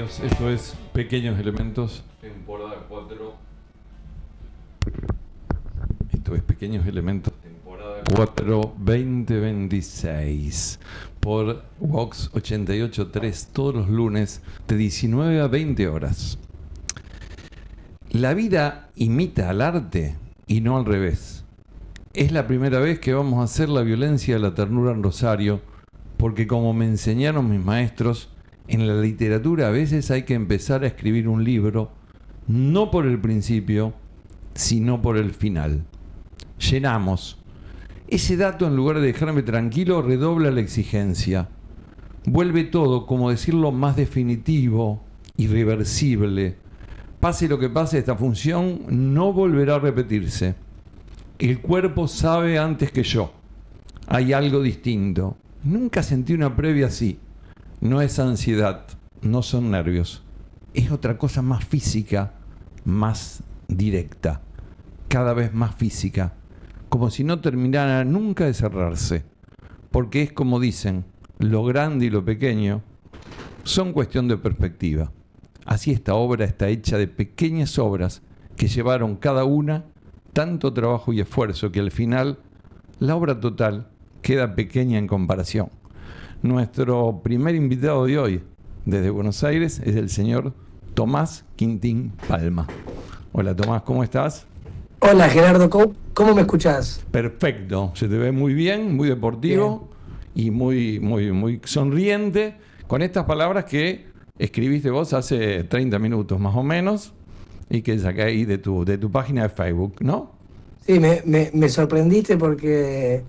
días, esto es Pequeños Elementos, temporada 4. Esto es Pequeños Elementos, temporada 4, 2026, por Vox 88.3, todos los lunes, de 19 a 20 horas. La vida imita al arte y no al revés. Es la primera vez que vamos a hacer la violencia de la ternura en Rosario, porque como me enseñaron mis maestros, en la literatura a veces hay que empezar a escribir un libro, no por el principio, sino por el final. Llenamos. Ese dato, en lugar de dejarme tranquilo, redobla la exigencia. Vuelve todo, como decirlo, más definitivo, irreversible. Pase lo que pase, esta función no volverá a repetirse. El cuerpo sabe antes que yo. Hay algo distinto. Nunca sentí una previa así. No es ansiedad, no son nervios. Es otra cosa más física, más directa, cada vez más física, como si no terminara nunca de cerrarse. Porque es como dicen, lo grande y lo pequeño son cuestión de perspectiva. Así esta obra está hecha de pequeñas obras que llevaron cada una tanto trabajo y esfuerzo que al final la obra total queda pequeña en comparación. Nuestro primer invitado de hoy, desde Buenos Aires, es el señor Tomás Quintín Palma. Hola Tomás, ¿cómo estás? Hola Gerardo, ¿cómo me escuchás? Perfecto, se te ve muy bien, muy deportivo y muy sonriente, con estas palabras que escribiste vos hace 30 minutos más o menos y que saqué ahí de tu página de Facebook, ¿no? Sí, me sorprendiste porque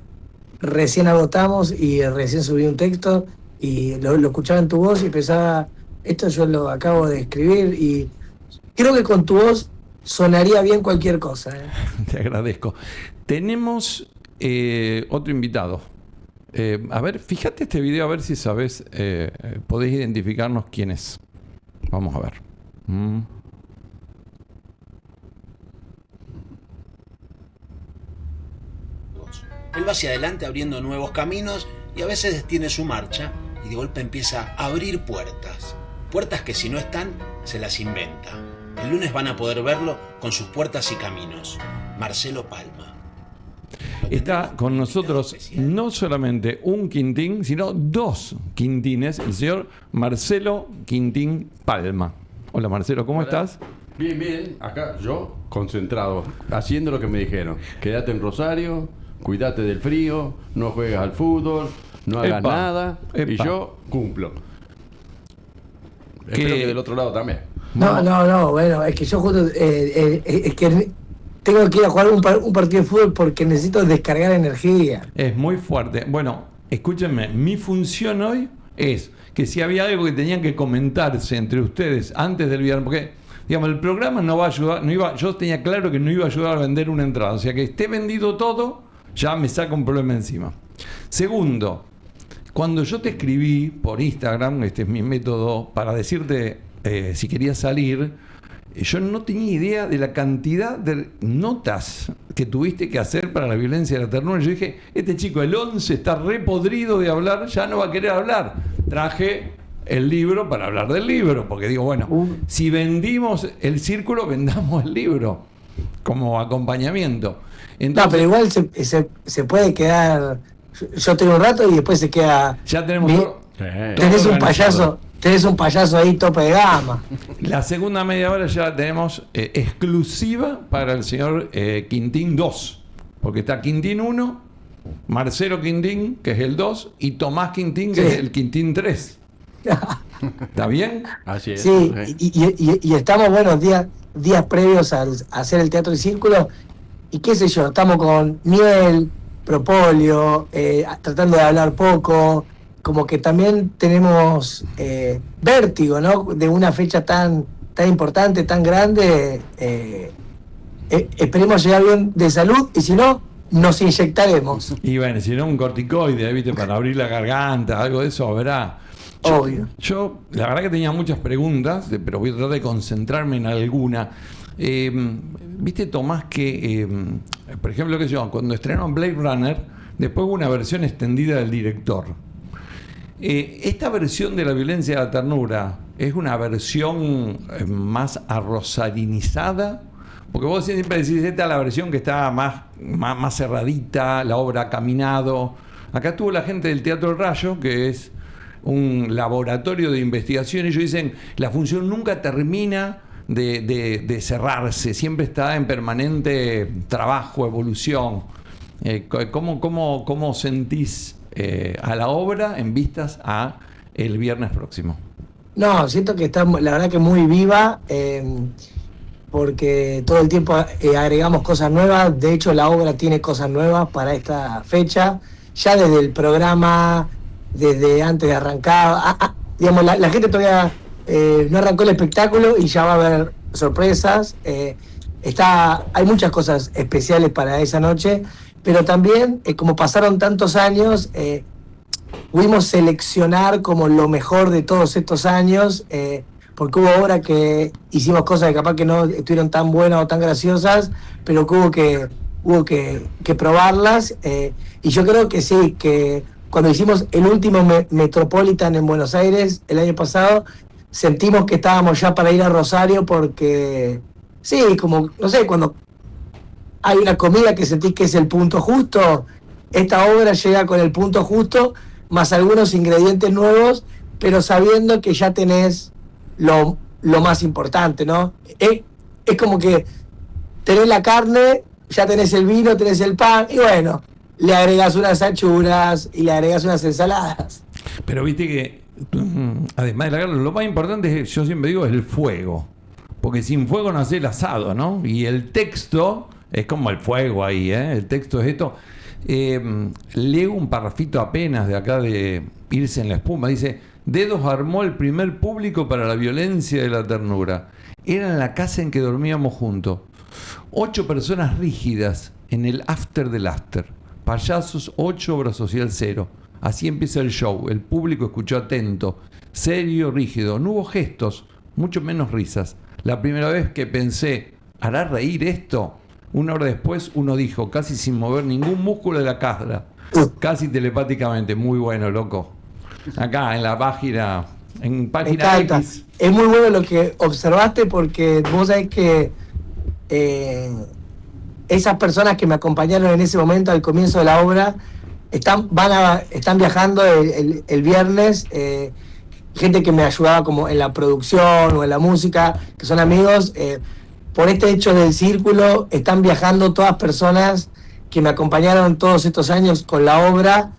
recién agotamos y recién subí un texto y lo escuchaba en tu voz y pensaba, esto yo lo acabo de escribir y creo que con tu voz sonaría bien cualquier cosa. Te agradezco. Tenemos otro invitado. A ver, fíjate este video a ver si sabes, podés identificarnos quién es. Vamos a ver. Él va hacia adelante abriendo nuevos caminos y a veces detiene su marcha y de golpe empieza a abrir puertas. Puertas que si no están, se las inventa. El lunes van a poder verlo con sus puertas y caminos. Marcelo Palma. Está con nosotros no solamente un Quintín, sino dos Quintines, el señor Marcelo Quintín Palma. Hola Marcelo, ¿cómo estás? Bien, bien. Acá yo concentrado, haciendo lo que me dijeron. Quédate en Rosario, cuídate del frío, no juegues al fútbol, no hagas nada. Y yo cumplo. Espero que del otro lado también. No, bueno, es que yo justo es que tengo que ir a jugar un partido de fútbol porque necesito descargar energía. Es muy fuerte. Bueno, escúchenme, mi función hoy es que si había algo que tenían que comentarse entre ustedes antes del viernes, porque digamos, el programa no va a ayudar, yo tenía claro que no iba a ayudar a vender una entrada, o sea que esté vendido todo, ya me saca un problema encima. Segundo, cuando yo te escribí por Instagram, este es mi método para decirte si querías salir, yo no tenía idea de la cantidad de notas que tuviste que hacer para la violencia de la ternura. Yo dije, este chico, el 11, está repodrido de hablar, ya no va a querer hablar. Traje el libro para hablar del libro, porque digo, bueno, si vendimos el círculo, vendamos el libro como acompañamiento. Entonces, no, pero igual se puede quedar. Yo tengo un rato y después se queda. Ya tenemos Tenés un payaso ahí tope de gama. La segunda media hora ya la tenemos exclusiva para el señor Quintín 2, porque está Quintín 1, Marcelo Quintín, que es el 2, y Tomás Quintín, que es el Quintín 3. ¿Está bien? Así es. Sí, y estamos, bueno, días previos a hacer el teatro de círculo, y qué sé yo, estamos con miel, propóleo, tratando de hablar poco, como que también tenemos vértigo, ¿no? De una fecha tan importante, tan grande, esperemos llegar bien de salud, y si no, nos inyectaremos. Y bueno, si no, un corticoide, ¿viste? Para abrir la garganta, algo de eso habrá. Obvio. Yo, la verdad que tenía muchas preguntas, pero voy a tratar de concentrarme en alguna. Viste, Tomás, que, por ejemplo, que yo, cuando estrenaron Blade Runner, después hubo una versión extendida del director. Esta versión de la violencia de la ternura, es una versión más arrosarinizada. Porque vos siempre decís, esta es la versión que está más cerradita, la obra ha caminado. Acá estuvo la gente del Teatro El Rayo, que es un laboratorio de investigación, y ellos dicen, la función nunca termina de cerrarse, siempre está en permanente trabajo, evolución. ¿Cómo sentís a la obra en vistas a el viernes próximo? No, siento que está, la verdad, que muy viva, porque todo el tiempo agregamos cosas nuevas. De hecho, la obra tiene cosas nuevas para esta fecha, ya desde el programa, desde antes de arrancar. Digamos, la gente todavía no arrancó el espectáculo y ya va a haber sorpresas. Hay muchas cosas especiales para esa noche, pero también, como pasaron tantos años, pudimos seleccionar como lo mejor de todos estos años, porque hubo obras que hicimos cosas que capaz que no estuvieron tan buenas o tan graciosas, pero que hubo que probarlas, y yo creo que sí, que cuando hicimos el último Metropolitan en Buenos Aires el año pasado, sentimos que estábamos ya para ir a Rosario, porque sí, como, no sé, cuando hay una comida que sentís que es el punto justo, esta obra llega con el punto justo, más algunos ingredientes nuevos, pero sabiendo que ya tenés lo más importante, ¿no? Es como que tenés la carne, ya tenés el vino, tenés el pan, y bueno, le agregás unas achuras y le agregás unas ensaladas. Pero viste que, además de la carne, lo más importante, yo siempre digo, es el fuego. Porque sin fuego no hace el asado, ¿no? Y el texto es como el fuego ahí, ¿eh? El texto es esto. Leo un parrafito apenas de acá de Irse en la espuma. Dice: Dedos armó el primer público para la violencia de la ternura. Era en la casa en que dormíamos juntos. 8 personas rígidas en el after del after. Payasos 8, obra social 0. Así empieza el show. El público escuchó atento, serio, rígido. No hubo gestos, mucho menos risas. La primera vez que pensé, ¿hará reír esto? Una hora después uno dijo, casi sin mover ningún músculo de la cara, casi telepáticamente. Muy bueno, loco. Acá en la página, en página X. Es muy bueno lo que observaste, porque vos sabés que esas personas que me acompañaron en ese momento al comienzo de la obra están viajando el viernes, gente que me ayudaba como en la producción o en la música, que son amigos. Por este hecho del círculo están viajando todas personas que me acompañaron todos estos años con la obra,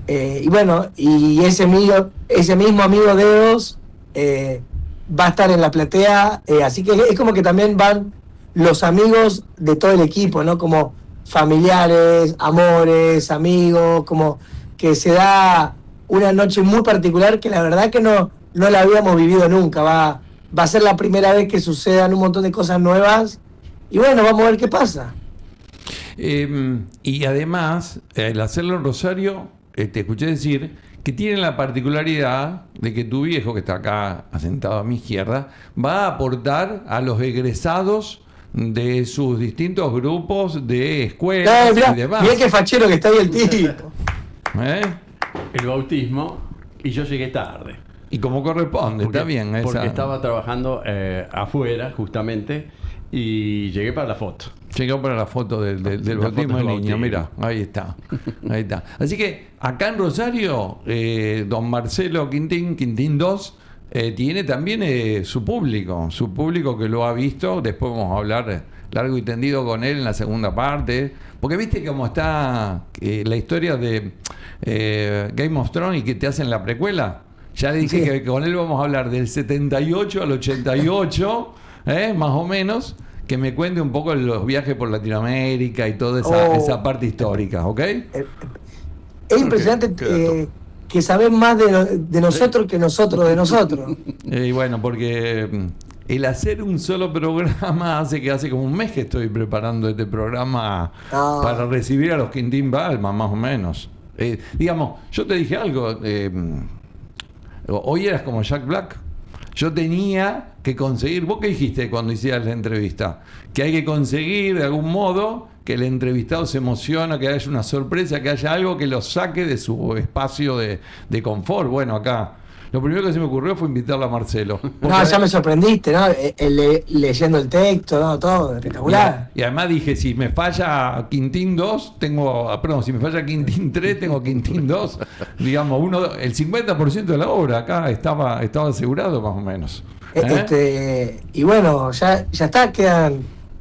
y bueno, y ese mismo amigo Dedos va a estar en la platea, así que es como que también van los amigos de todo el equipo, ¿no? Como familiares, amores, amigos, como que se da una noche muy particular que la verdad que no la habíamos vivido nunca. Va a ser la primera vez que sucedan un montón de cosas nuevas, y bueno, vamos a ver qué pasa. Y además, al hacerlo en Rosario, te escuché decir que tienen la particularidad de que tu viejo, que está acá asentado a mi izquierda, va a aportar a los egresados de sus distintos grupos de escuelas y demás. Mirá qué fachero que está ahí el tipo. El bautismo, y yo llegué tarde. Y como corresponde, está bien. Porque estaba trabajando afuera, justamente, y llegué para la foto. Llegó para la foto del bautismo del niño, mira, ahí está. Así que acá en Rosario, don Marcelo Quintín 2, tiene también su público que lo ha visto. Después vamos a hablar largo y tendido con él en la segunda parte, porque viste cómo está la historia de Game of Thrones y que te hacen la precuela. Ya le dije que con él vamos a hablar del 78 al 88, más o menos, que me cuente un poco los viajes por Latinoamérica y toda esa parte histórica, ¿ok? Es impresionante que sabés más de nosotros que nosotros de nosotros. Y bueno, porque el hacer un solo programa hace como un mes que estoy preparando este programa para recibir a los Quintín Balma, más o menos. Digamos, yo te dije algo, hoy eras como Jack Black. Yo tenía que conseguir, ¿vos qué dijiste cuando hicieras la entrevista? Que hay que conseguir de algún modo que el entrevistado se emociona, que haya una sorpresa, que haya algo que lo saque de su espacio de confort. Bueno, acá lo primero que se me ocurrió fue invitarla a Marcelo. No, ya me sorprendiste, ¿no? Leyendo el texto, ¿no? Todo espectacular. Y además dije, si me falla Quintín 2, si me falla Quintín 3, tengo Quintín 2. Digamos, el 50% de la obra acá estaba asegurado más o menos. Y bueno, ya está,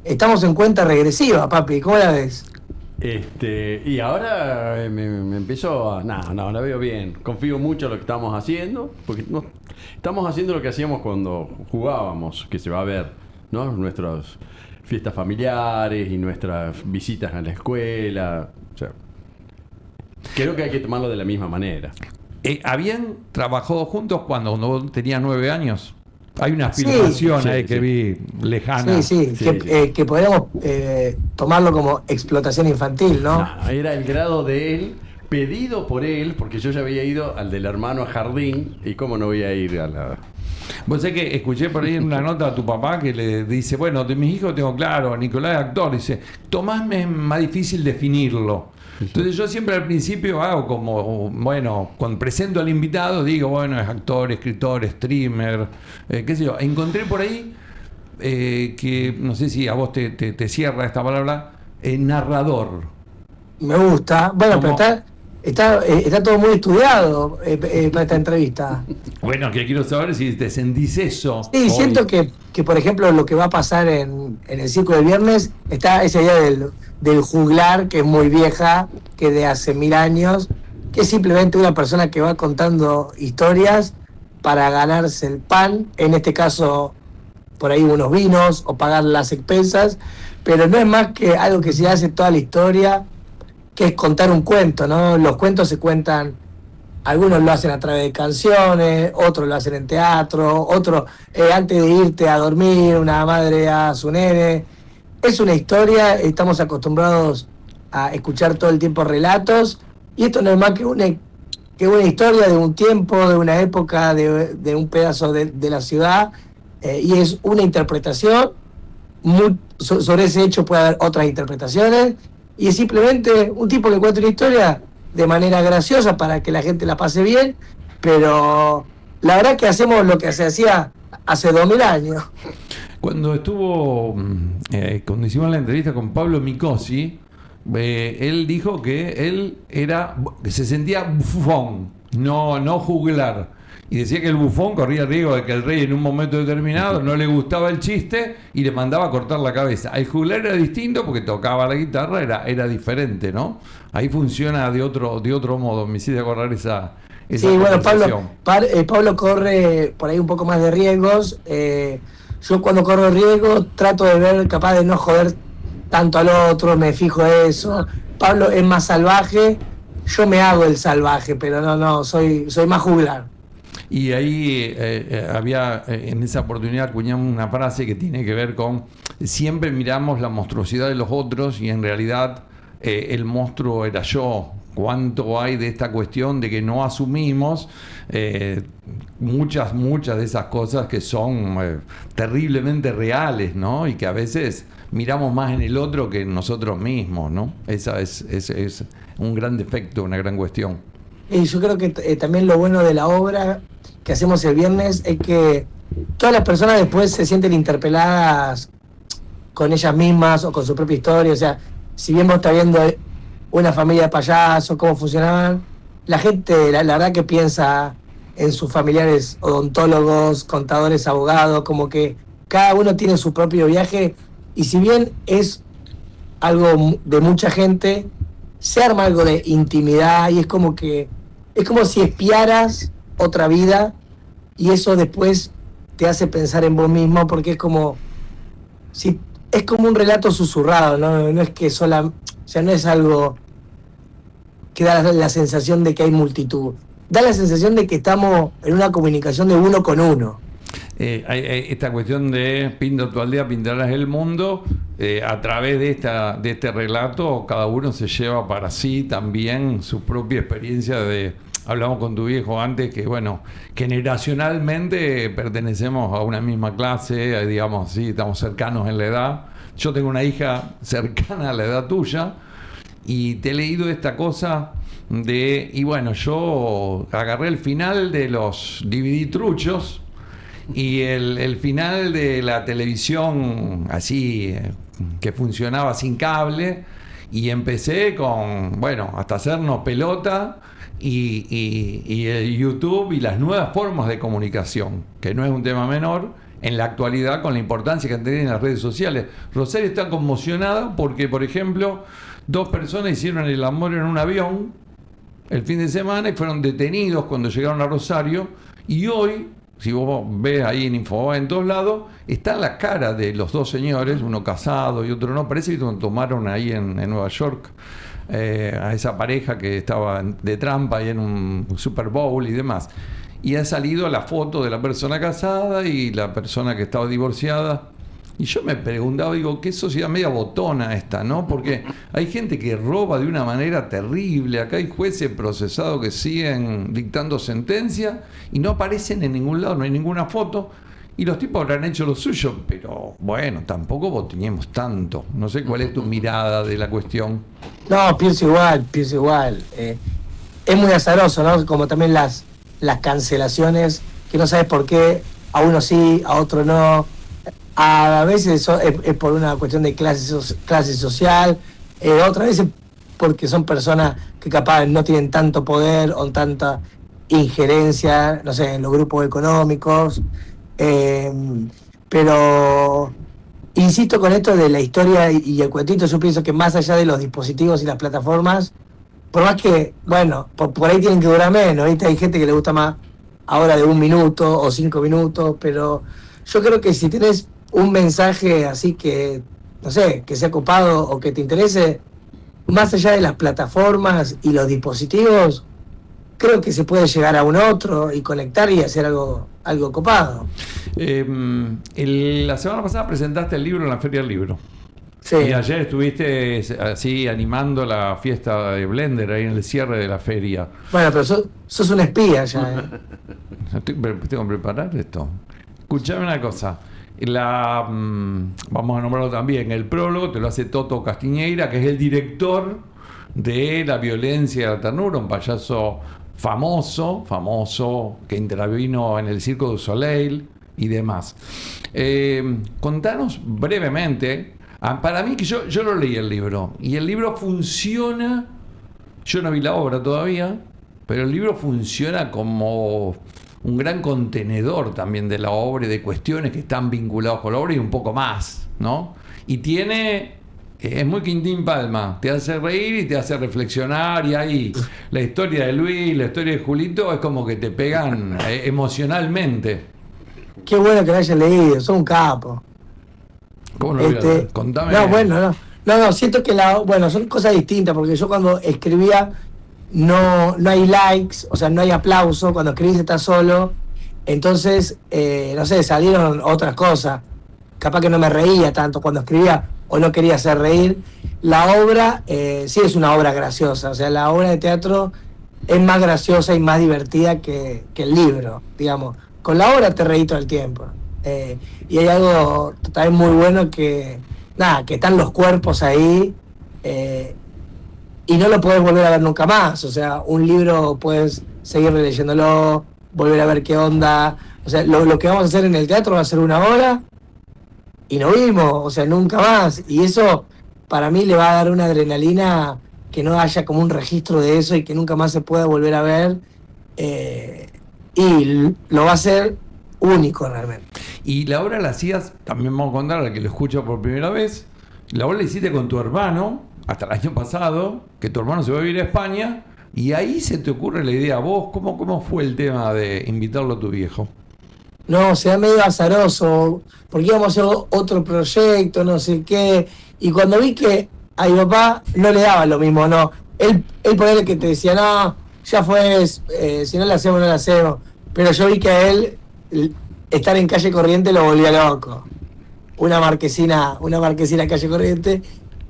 estamos en cuenta regresiva, papi, ¿cómo la ves? Y ahora me empezó no, la veo bien. Confío mucho en lo que estamos haciendo, porque estamos haciendo lo que hacíamos cuando jugábamos, que se va a ver, ¿no? Nuestras fiestas familiares y nuestras visitas a la escuela. O sea, creo que hay que tomarlo de la misma manera. ¿Habían trabajado juntos cuando tenía 9 años? Hay una filmación que vi lejana. Sí. Que podríamos tomarlo como explotación infantil, ¿no? No, era el grado de él, pedido por él, porque yo ya había ido al del hermano a jardín, y cómo no voy a ir a la... Vos sabés que escuché por ahí en una nota a tu papá que le dice, bueno, de mis hijos tengo claro, Nicolás es actor, dice, Tomás me es más difícil definirlo. Entonces yo siempre al principio hago como, bueno, cuando presento al invitado digo, bueno, es actor, escritor, streamer, qué sé yo. Encontré por ahí que, no sé si a vos te cierra esta palabra, narrador. Me gusta. Bueno, pero está todo muy estudiado para esta entrevista. Bueno, que quiero saber si te sentís eso. Sí, hoy. Siento que, por ejemplo, lo que va a pasar en el circo del viernes, está esa idea del juglar, que es muy vieja, que de hace 1000 años, que es simplemente una persona que va contando historias para ganarse el pan, en este caso por ahí unos vinos o pagar las expensas, pero no es más que algo que se hace toda la historia, que es contar un cuento, ¿no? Los cuentos se cuentan, algunos lo hacen a través de canciones, otros lo hacen en teatro, otros antes de irte a dormir, una madre a su nene. Es una historia, estamos acostumbrados a escuchar todo el tiempo relatos, y esto no es más que una historia de un tiempo, de una época, de un pedazo de la ciudad, y es una interpretación. Sobre ese hecho puede haber otras interpretaciones, y es simplemente un tipo que cuenta una historia de manera graciosa para que la gente la pase bien, pero la verdad que hacemos lo que se hacía hace 2000 años. Cuando cuando hicimos la entrevista con Pablo Micosi, él dijo que él se sentía bufón, no juglar. Y decía que el bufón corría el riesgo de que el rey en un momento determinado no le gustaba el chiste y le mandaba a cortar la cabeza. El juglar era distinto porque tocaba la guitarra, era diferente, ¿no? Ahí funciona de otro modo. Me hiciste acordar esa sí, bueno, Pablo corre por ahí un poco más de riesgos. Yo cuando corro riesgo trato de ver, capaz de no joder tanto al otro, me fijo eso. Pablo es más salvaje, yo me hago el salvaje, pero no, soy más juglar. Y ahí había en esa oportunidad acuñamos una frase que tiene que ver con siempre miramos la monstruosidad de los otros y en realidad el monstruo era yo. ¿Cuánto hay de esta cuestión de que no asumimos muchas de esas cosas que son terriblemente reales, ¿no? Y que a veces miramos más en el otro que en nosotros mismos, ¿no? Esa es un gran defecto, una gran cuestión. Y yo creo que también lo bueno de la obra que hacemos el viernes es que todas las personas después se sienten interpeladas con ellas mismas o con su propia historia. O sea, si bien vos estás viendo una familia de payasos, cómo funcionaban, la gente, la verdad que piensa en sus familiares odontólogos, contadores, abogados, como que cada uno tiene su propio viaje, y si bien es algo de mucha gente, se arma algo de intimidad, y es como si espiaras otra vida, y eso después te hace pensar en vos mismo, porque es como un relato susurrado, no es que o sea, no es algo que da la sensación de que hay multitud. Da la sensación de que estamos en una comunicación de uno con uno. Hay esta cuestión de pinta tu aldea, pintarás el mundo. A través de este relato, cada uno se lleva para sí también su propia experiencia hablamos con tu viejo antes, que bueno, generacionalmente pertenecemos a una misma clase, digamos así, estamos cercanos en la edad. Yo tengo una hija cercana a la edad tuya y te he leído esta cosa y bueno, yo agarré el final de los DVD truchos y el final de la televisión así, que funcionaba sin cable, y empecé con, bueno, hasta hacernos pelota y el YouTube y las nuevas formas de comunicación, que no es un tema menor en la actualidad con la importancia que tienen las redes sociales. Rosario está conmocionada porque, por ejemplo, 2 personas hicieron el amor en un avión el fin de semana y fueron detenidos cuando llegaron a Rosario, y hoy, si vos ves ahí en Infobae, en todos lados, está la cara de los 2 señores, uno casado y otro no. Parece que tomaron ahí en Nueva York a esa pareja que estaba de trampa ahí en un Super Bowl y demás. Y ha salido la foto de la persona casada y la persona que estaba divorciada. Y yo me preguntaba, digo, qué sociedad media botona esta, ¿no? Porque hay gente que roba de una manera terrible. Acá hay jueces procesados que siguen dictando sentencia y no aparecen en ningún lado, no hay ninguna foto. Y los tipos habrán hecho lo suyo, pero bueno, tampoco botiñemos tanto. No sé cuál es tu mirada de la cuestión. No, pienso igual. Es muy azaroso, ¿no? Como también las cancelaciones, que no sabes por qué, a uno sí, a otro no. A veces es por una cuestión de clase social, otras veces porque son personas que capaz no tienen tanto poder o tanta injerencia, no sé, en los grupos económicos. Pero insisto con esto de la historia y el cuentito, yo pienso que más allá de los dispositivos y las plataformas, por más que, bueno, por ahí tienen que durar menos, ¿viste? Hay gente que le gusta más ahora de 1 minuto o 5 minutos, pero yo creo que si tenés un mensaje así que, no sé, que sea copado o que te interese, más allá de las plataformas y los dispositivos, creo que se puede llegar a un otro y conectar y hacer algo copado. La semana pasada presentaste el libro en la Feria del Libro. Sí. Y ayer estuviste así animando la fiesta de Blender ahí en el cierre de la feria. Bueno, pero sos un espía ya. Tengo que preparar esto. Escuchame una cosa. Vamos a nombrarlo también. El prólogo te lo hace Toto Castiñeira, que es el director de La violencia y la ternura, un payaso famoso, que intervino en el Circo du Soleil y demás. Contanos brevemente. Para mí, que yo lo leí el libro, y el libro funciona, yo no vi la obra todavía, pero el libro funciona como un gran contenedor también de la obra y de cuestiones que están vinculadas con la obra y un poco más, ¿no? Y es muy Quintín Palma, te hace reír y te hace reflexionar, y ahí la historia de Luis, la historia de Julito, es como que te pegan emocionalmente. Qué bueno que lo hayas leído, sos un capo. ¿Cómo lo voy a leer? Contame. No, siento que son cosas distintas, porque yo cuando escribía no hay likes, o sea, no hay aplauso, cuando escribís estás solo, entonces, no sé, salieron otras cosas, capaz que no me reía tanto cuando escribía, o no quería hacer reír. La obra, sí es una obra graciosa, o sea, la obra de teatro es más graciosa y más divertida que el libro, digamos. Con la obra te reí todo el tiempo. Y hay algo también muy bueno que están los cuerpos ahí, y no lo podés volver a ver nunca más. O sea, un libro puedes seguir releyéndolo, volver a ver qué onda. O sea, lo que vamos a hacer en el teatro va a ser 1 hora y no vimos, o sea, nunca más. Y eso para mí le va a dar una adrenalina, que no haya como un registro de eso y que nunca más se pueda volver a ver. Y lo va a hacer único realmente. Y la obra la hacías, también vamos a contar al que lo escucha por primera vez, la obra la hiciste con tu hermano, hasta el año pasado, que tu hermano se va a vivir a España, y ahí se te ocurre la idea a vos. ¿Cómo fue el tema de invitarlo a tu viejo? No, se da medio azaroso, porque íbamos a hacer otro proyecto, no sé qué, y cuando vi que a mi papá no le daba lo mismo, no, él ponele que te decía, no, ya fue, si no le hacemos, no le hacemos, pero yo vi que a él estar en Calle Corriente lo volvía loco, una marquesina Calle Corriente,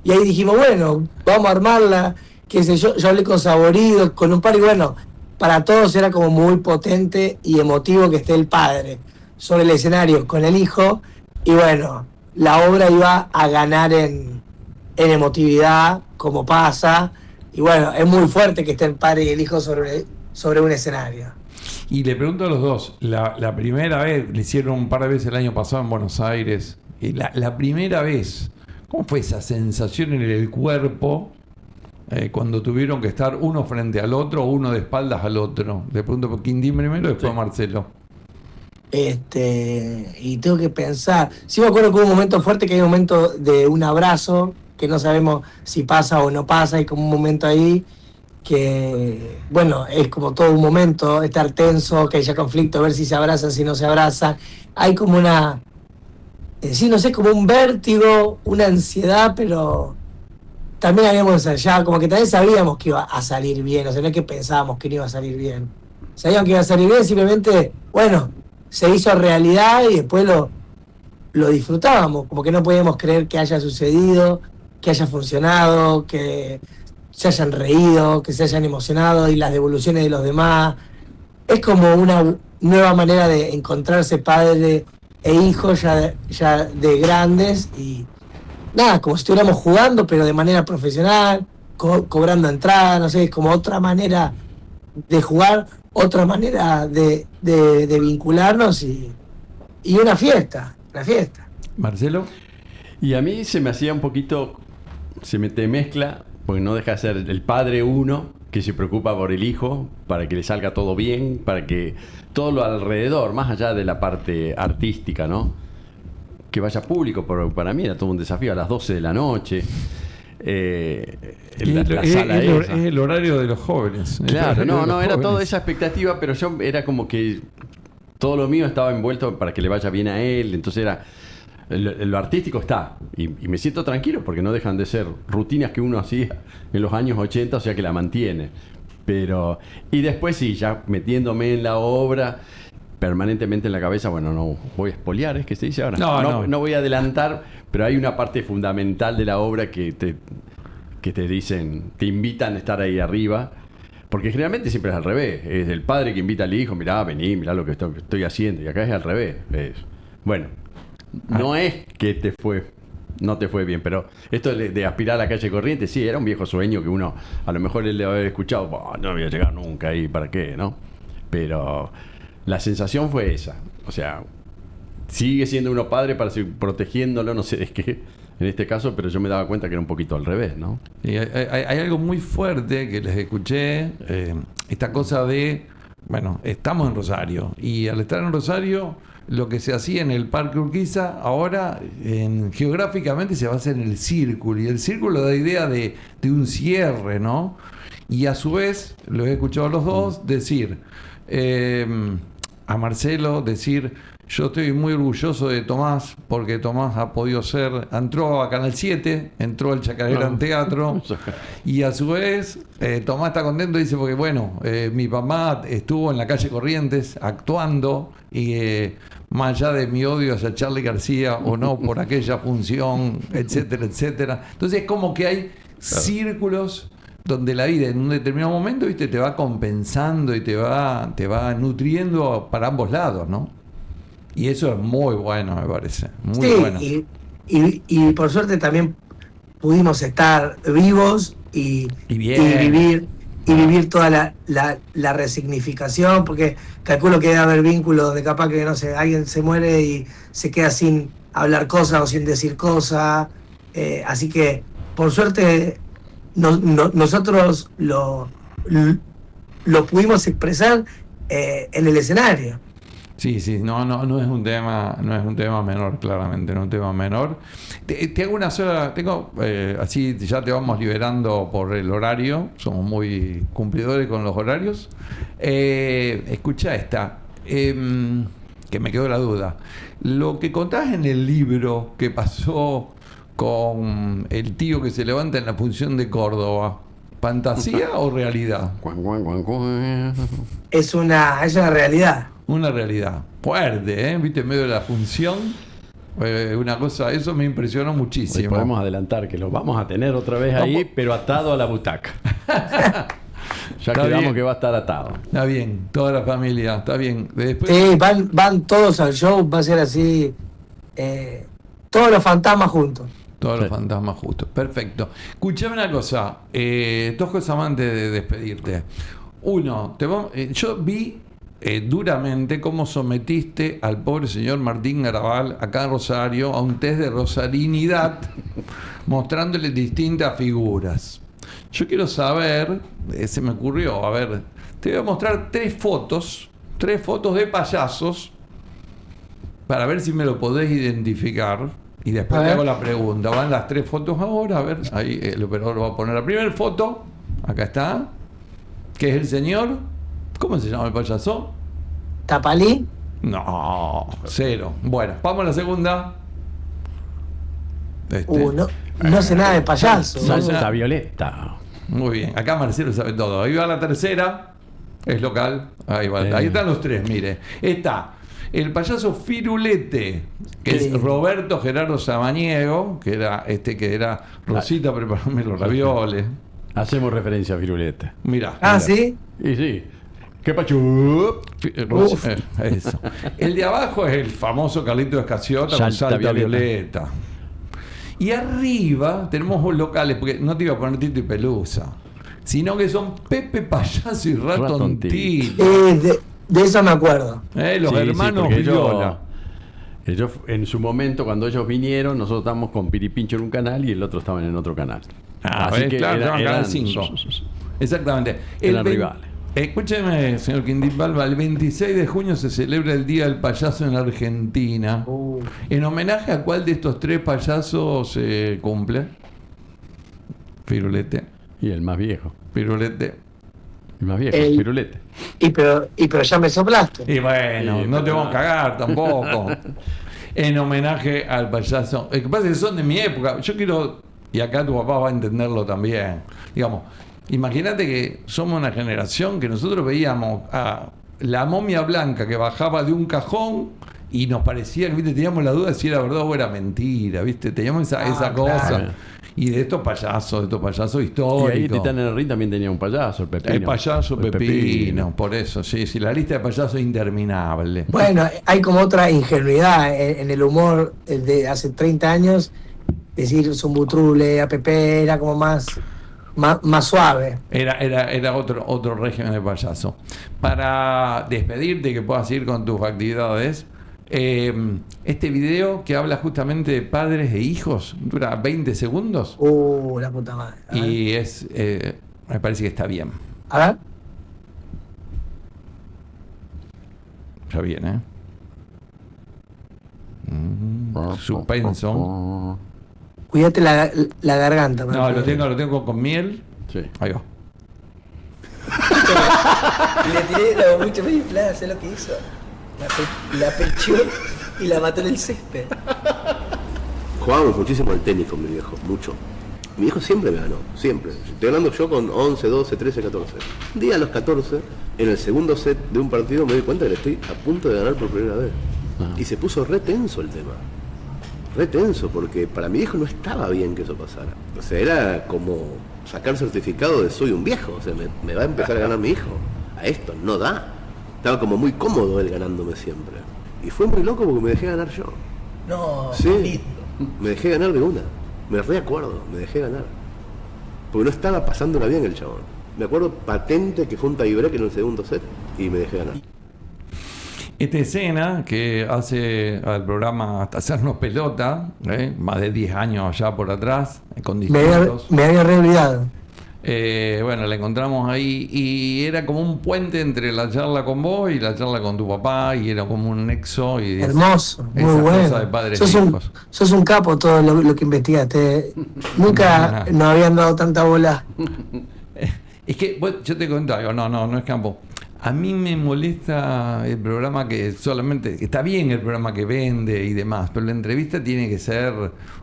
y ahí dijimos, bueno, vamos a armarla, qué sé yo hablé con Saborido, con un par, y bueno, para todos era como muy potente y emotivo que esté el padre sobre el escenario con el hijo, y bueno, la obra iba a ganar en en emotividad, como pasa. Y bueno, es muy fuerte que esté el padre y el hijo sobre un escenario. Y le pregunto a los dos, la primera vez, le hicieron un par de veces el año pasado en Buenos Aires, la primera vez, ¿cómo fue esa sensación en el cuerpo cuando tuvieron que estar uno frente al otro o uno de espaldas al otro? Le pregunto por Quintín primero y después a Marcelo. Y tengo que pensar. Sí me acuerdo que hubo un momento fuerte, que hay un momento de un abrazo, que no sabemos si pasa o no pasa, hay como un momento ahí que, bueno, es como todo un momento, estar tenso, que haya conflicto, ver si se abrazan, si no se abrazan. Hay como una, sí, no sé, como un vértigo, una ansiedad, pero también habíamos ensayado, como que también sabíamos que iba a salir bien, o sea, no es que pensábamos que no iba a salir bien. Sabíamos que iba a salir bien, simplemente, bueno, se hizo realidad y después lo disfrutábamos, como que no podíamos creer que haya sucedido, que haya funcionado, que se hayan reído, que se hayan emocionado y las devoluciones de los demás. Es como una nueva manera de encontrarse padre e hijo ya de grandes y nada, como si estuviéramos jugando pero de manera profesional, cobrando entrada, no sé, es como otra manera de jugar, otra manera de vincularnos y una fiesta. Marcelo. Y a mí se me hacía un poquito, te mezcla, porque no deja de ser el padre uno que se preocupa por el hijo, para que le salga todo bien, para que todo lo alrededor, más allá de la parte artística, ¿no? Que vaya público, pero para mí era todo un desafío a las 12 de la noche. La sala es el horario de los jóvenes. Claro, no, era toda esa expectativa, pero yo era como que todo lo mío estaba envuelto para que le vaya bien a él, entonces era... Lo artístico está, y me siento tranquilo porque no dejan de ser rutinas que uno hacía en los años 80, o sea que la mantiene. Pero, y después sí, ya metiéndome en la obra, permanentemente en la cabeza, bueno, no voy a espoliar, ¿es que se dice ahora? No voy a adelantar, pero hay una parte fundamental de la obra que te dicen, te invitan a estar ahí arriba. Porque generalmente siempre es al revés, es el padre que invita al hijo, mirá, vení, mirá lo que estoy haciendo, y acá es al revés. Bueno, no es que no te fue bien, pero esto de aspirar a la calle Corrientes, sí, era un viejo sueño que uno, a lo mejor él debe haber escuchado, no voy a llegar nunca ahí, ¿para qué? ¿No? Pero la sensación fue esa, o sea, sigue siendo uno padre para seguir protegiéndolo, no sé, es que en este caso, pero yo me daba cuenta que era un poquito al revés, ¿no? Y hay algo muy fuerte que les escuché, esta cosa de, bueno, estamos en Rosario, y al estar en Rosario, lo que se hacía en el Parque Urquiza, ahora geográficamente se va a hacer en el círculo, y el círculo da idea de un cierre, ¿no? Y a su vez, lo he escuchado a los dos decir, a Marcelo decir, yo estoy muy orgulloso de Tomás, porque Tomás ha podido entró a Canal 7, entró al Chacarera Teatro, y a su vez Tomás está contento, dice, porque bueno, mi papá estuvo en la calle Corrientes actuando, y más allá de mi odio hacia Charly García o no por aquella función, etcétera, etcétera. Entonces es como que hay círculos donde la vida en un determinado momento, viste, te va compensando y te va nutriendo para ambos lados, ¿no? Y eso es muy bueno, me parece. Muy bueno. Y por suerte también pudimos estar vivos y vivir toda la resignificación, porque calculo que debe haber vínculos donde capaz que, no sé, alguien se muere y se queda sin hablar cosas o sin decir cosas. Así que, por suerte, nosotros lo pudimos expresar en el escenario. Sí, no es un tema menor, claramente, no es un tema menor. Te hago una sola, así ya te vamos liberando por el horario, somos muy cumplidores con los horarios. Escucha esta, que me quedó la duda. Lo que contás en el libro que pasó con el tío que se levanta en la función de Córdoba, ¿fantasía o realidad? Es una realidad. Una realidad fuerte, ¿viste? En medio de la función, una cosa, eso me impresionó muchísimo. Hoy podemos adelantar que lo vamos a tener otra vez ahí, pero atado a la butaca. Ya quedamos bien, que va a estar atado. Está bien, toda la familia, está bien. Después... Sí, van todos al show, va a ser así, todos los fantasmas juntos. Todos los Sí. fantasmas justos. Perfecto. Escuchame una cosa. Dos cosas más antes de despedirte. Uno, yo vi duramente cómo sometiste al pobre señor Martín Garabal acá en Rosario a un test de rosarinidad mostrándole distintas figuras. Yo quiero saber, se me ocurrió, a ver, te voy a mostrar tres fotos de payasos para ver si me lo podés identificar. Y después A te ver. hago la pregunta. Van las tres fotos ahora, a ver, ahí el operador va a poner la primera foto, acá está, que es el señor, ¿cómo se llama el payaso? Tapalí. No, cero. Bueno, vamos a la segunda. No sé nada de payaso. Salsa violeta. Muy bien, acá Marcelo sabe todo. Ahí va la tercera, es local. Ahí va, ahí están los tres, mire. Está el payaso Firulete, que es Roberto Gerardo Samaniego, que era Rosita, preparame los ravioles. Hacemos referencia a Firulete. Mirá. Ah, mirá. ¿sí? Y sí. ¿Qué pachu? Eso. El de abajo es el famoso Carlito Escaciota con Salta Salta Violeta. Violeta. Y arriba tenemos locales, porque no te iba a poner Tito y Pelusa, sino que son Pepe Payaso y Ratón Ratón Tito. De eso me acuerdo. Los Sí, hermanos porque Viola. ellos, en su momento, cuando ellos vinieron, nosotros estábamos con Piripincho en un canal y el otro estaban en otro canal. Claro, estaban Canal 5. Exactamente. Eran rivales. Escúcheme, señor Quintín Palma, el 26 de junio se celebra el Día del Payaso en Argentina. ¿En homenaje a cuál de estos tres payasos se cumple? Firulete. Y el más viejo. Firulete. El más viejo, El- Firulete. Pero ya me soplaste. Y bueno, Sí, no te pero vamos a cagar tampoco. En homenaje al payaso. Lo que pasa es que son de mi época. Yo quiero, y acá tu papá va a entenderlo también. Digamos, imagínate que somos una generación que nosotros veíamos a la momia blanca que bajaba de un cajón y nos parecía que, ¿viste? Teníamos la duda de si era verdad o era mentira, ¿viste? Teníamos esa cosa. claro. Y de estos payasos Y históricos. ahí Titán Henry también tenía un payaso, el Pepino. El payaso El Pepino, por eso, sí, la lista de payasos es interminable. Bueno, hay como otra ingenuidad en el humor de hace 30 años. Decir Zumbutrule, APP, era como más suave. Era otro régimen de payaso. Para despedirte y que puedas ir con tus actividades, este video que habla justamente de padres e hijos dura 20 segundos La puta madre. A ver. y me parece que está bien. A ver. Está bien, ¿eh? Suspenso. Cuídate la garganta. No, porque- lo tengo con miel. Sí. Ahí va. Le tiré la bombucha medio inflada, ¿sabes lo que hizo? La pechó y la mató en el césped. Jugábamos muchísimo al tenis con mi viejo, mucho. Mi viejo siempre me ganó, siempre. Estoy hablando yo con 11, 12, 13, 14. Un día a los 14, en el segundo set de un partido me doy cuenta que le estoy a punto de ganar por primera vez. Y se puso re tenso el tema. Re tenso, porque para mi viejo no estaba bien que eso pasara. O sea, era como sacar certificado de soy un viejo. O sea, me va a empezar a ganar mi hijo. A esto no da. Estaba como muy cómodo él ganándome siempre. Y fue muy loco porque me dejé ganar yo. No, Sí, me dejé ganar de una. Me reacuerdo, me dejé ganar. Porque no estaba pasándola bien el chabón. Me acuerdo patente que fue un tiebreak en el segundo set y me dejé ganar. Esta escena que hace al programa hasta hacernos pelota, más de 10 años ya por atrás, con me distintos. había re olvidado. Bueno, la encontramos ahí y era como un puente entre la charla con vos y la charla con tu papá y era como un nexo. Y Hermoso, esa muy cosa bueno. de padres Sos e un, hijos. sos un capo todo lo que investigaste. Nunca nos habían dado tanta bola. Es que, bueno, yo te cuento algo, no es campo. A mí me molesta el programa que solamente, está bien el programa que vende y demás, pero la entrevista tiene que ser